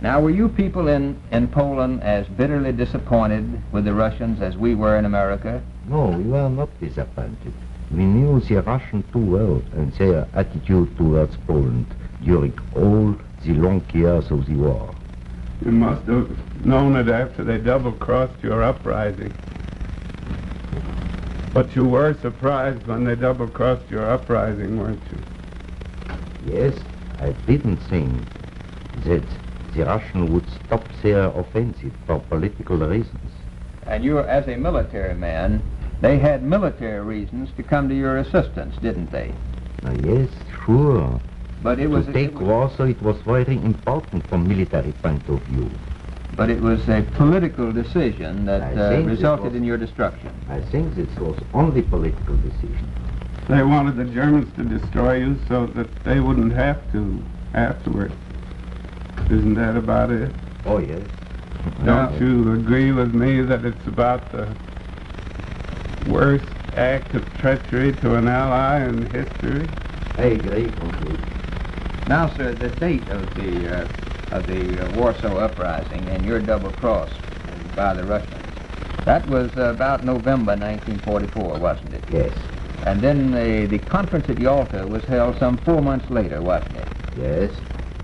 Now, were you people in Poland as bitterly disappointed with the Russians as we were in America? No, we were not disappointed. We knew the Russians too well and their attitude towards Poland during all the long years of the war. You must have known it after they double-crossed your uprising. But you were surprised when they double-crossed your uprising, weren't you? Yes, I didn't think that the Russians would stop their offensive for political reasons. And you, as a military man, they had military reasons to come to your assistance, didn't they? Yes, sure. But it was to take Warsaw, it was very important from military point of view. But it was a political decision that resulted in your destruction. I think this was only political decision. They wanted the Germans to destroy you so that they wouldn't have to afterward. Isn't that about it? Oh, yes. Don't you agree with me that it's about the worst act of treachery to an ally in history? I agree completely. Now, sir, the date of the Warsaw Uprising and your double cross by the Russians, that was about November 1944, wasn't it? Yes. And then the conference at Yalta was held some 4 months later, wasn't it? Yes.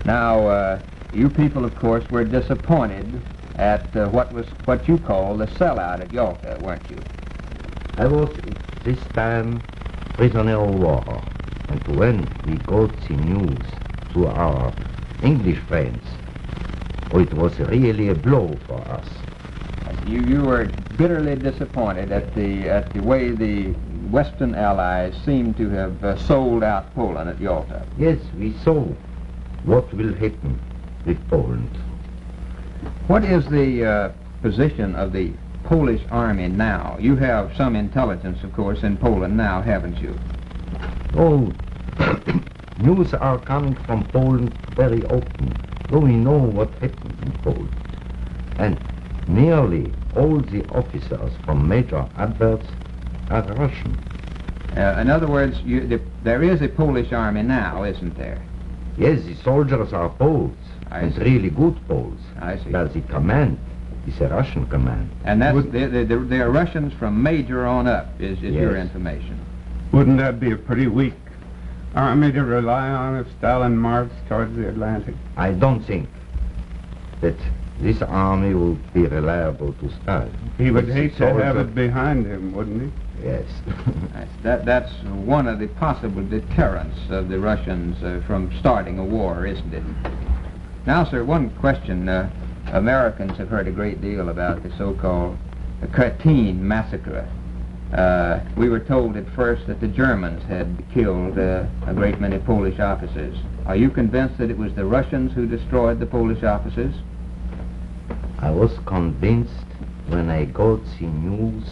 Now, you people, of course, were disappointed at what you call the sellout at Yalta, weren't you? I was at this time prisoner of war, and when we got the news to our English friends, it was really a blow for us. You were bitterly disappointed at the way the Western Allies seemed to have sold out Poland at Yalta. Yes, we saw what will happen with Poland. What is the position of the Polish army now? You have some intelligence, of course, in Poland now, haven't you? Oh, news are coming from Poland very often, though we know what happened in Poland. And nearly all the officers from Major Alberts are Russian. In other words, there is a Polish army now, isn't there? Yes, the soldiers are Poles, and really good Poles. I see. But the command is a Russian command. And that's they are Russians from Major on up, is your Yes. information. Wouldn't that be a pretty weak army to rely on if Stalin marched towards the Atlantic? I don't think that this army will be reliable to Stalin. He would It's hate the to have soldier- it behind him, wouldn't he? Yes. That's one of the possible deterrents of the Russians from starting a war, isn't it? Now, sir, one question. Americans have heard a great deal about the so-called Katyn massacre. We were told at first that the Germans had killed a great many Polish officers. Are you convinced that it was the Russians who destroyed the Polish officers? I was convinced when I got the news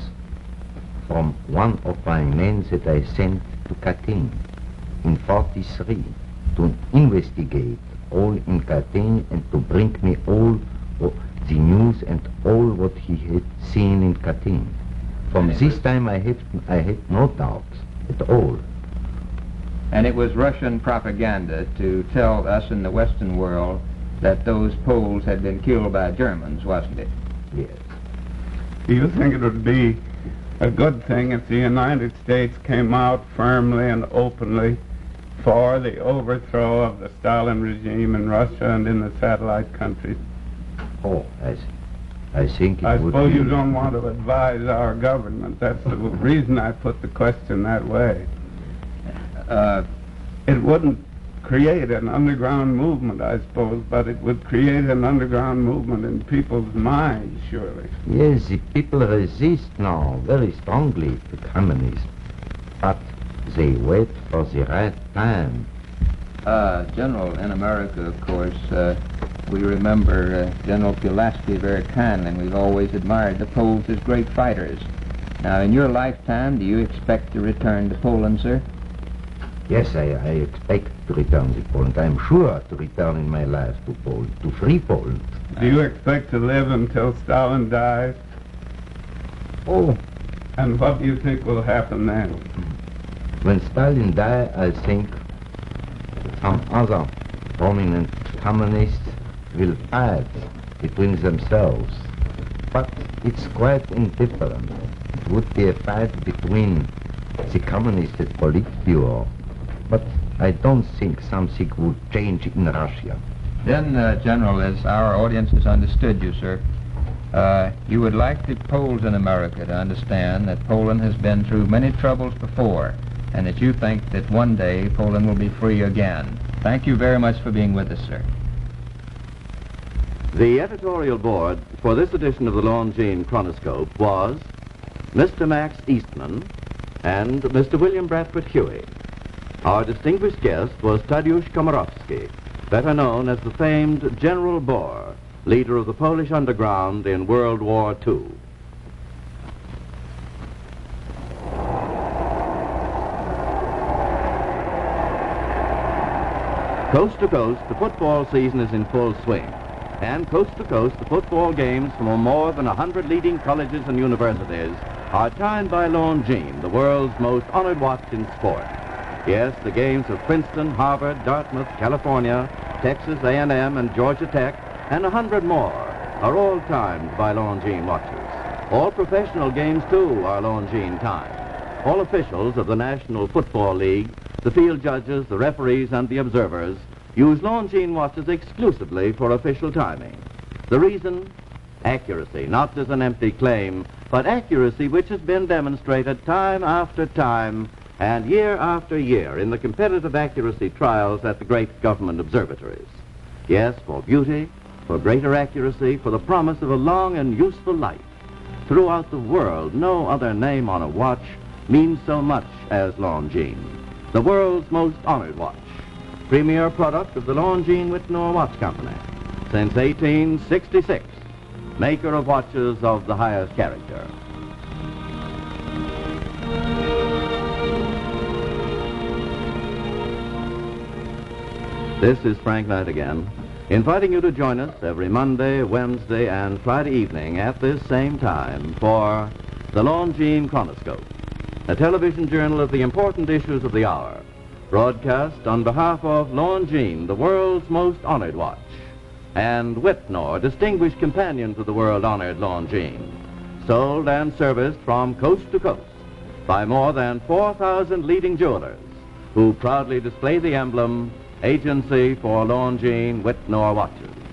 from one of my men that I sent to Katyn in 43 to investigate all in Katyn and to bring me all the news and all what he had seen in Katyn. From this time I had no doubt at all. And it was Russian propaganda to tell us in the Western world that those Poles had been killed by Germans, wasn't it? Yes. Do you think it would be a good thing if the United States came out firmly and openly for the overthrow of the Stalin regime in Russia and in the satellite countries? Oh, I think it I would suppose be... you don't want to advise our government. That's the reason I put the question that way. It wouldn't create an underground movement, I suppose, but it would create an underground movement in people's minds, surely. Yes, the people resist now very strongly to communism, but they wait for the right time. General, in America, of course, we remember General Pulaski very kindly, and we've always admired the Poles as great fighters. Now, in your lifetime, do you expect to return to Poland, sir? Yes, I expect to return to Poland. I'm sure to return in my life to Poland, to free Poland. Do you expect to live until Stalin dies? Oh. And what do you think will happen then? When Stalin dies, I think some other prominent communists will fight between themselves. But it's quite indifferent. It would be a fight between the communists at Politburo. But I don't think something would change in Russia. Then, General, as our audience has understood you, sir, you would like the Poles in America to understand that Poland has been through many troubles before, and that you think that one day Poland will be free again. Thank you very much for being with us, sir. The editorial board for this edition of the Longines Chronoscope was Mr. Max Eastman and Mr. William Bradford Huey. Our distinguished guest was Tadeusz Komorowski, better known as the famed General Bohr, leader of the Polish underground in World War II. Coast to coast, the football season is in full swing. And coast to coast, the football games from more than 100 leading colleges and universities are timed by Longines, the world's most honored watch in sport. Yes, the games of Princeton, Harvard, Dartmouth, California, Texas A&M, and Georgia Tech, and 100 more are all timed by Longines watches. All professional games, too, are Longines timed. All officials of the National Football League, the field judges, the referees, and the observers use Longines watches exclusively for official timing. The reason? Accuracy, not as an empty claim, but accuracy which has been demonstrated time after time and year after year in the competitive accuracy trials at the great government observatories. Yes, for beauty, for greater accuracy, for the promise of a long and useful life. Throughout the world, no other name on a watch means so much as Longines, the world's most honored watch, premier product of the Longines Wittnauer Watch Company since 1866. maker of watches of the highest character. This is Frank Knight again, inviting you to join us every Monday, Wednesday, and Friday evening at this same time for the Longines Chronoscope, a television journal of the important issues of the hour, broadcast on behalf of Longines, the world's most honored watch, and Wittnauer, distinguished companion to the world-honored Longines, sold and serviced from coast to coast by more than 4,000 leading jewelers who proudly display the emblem Agency for Longines Wittnauer Watches.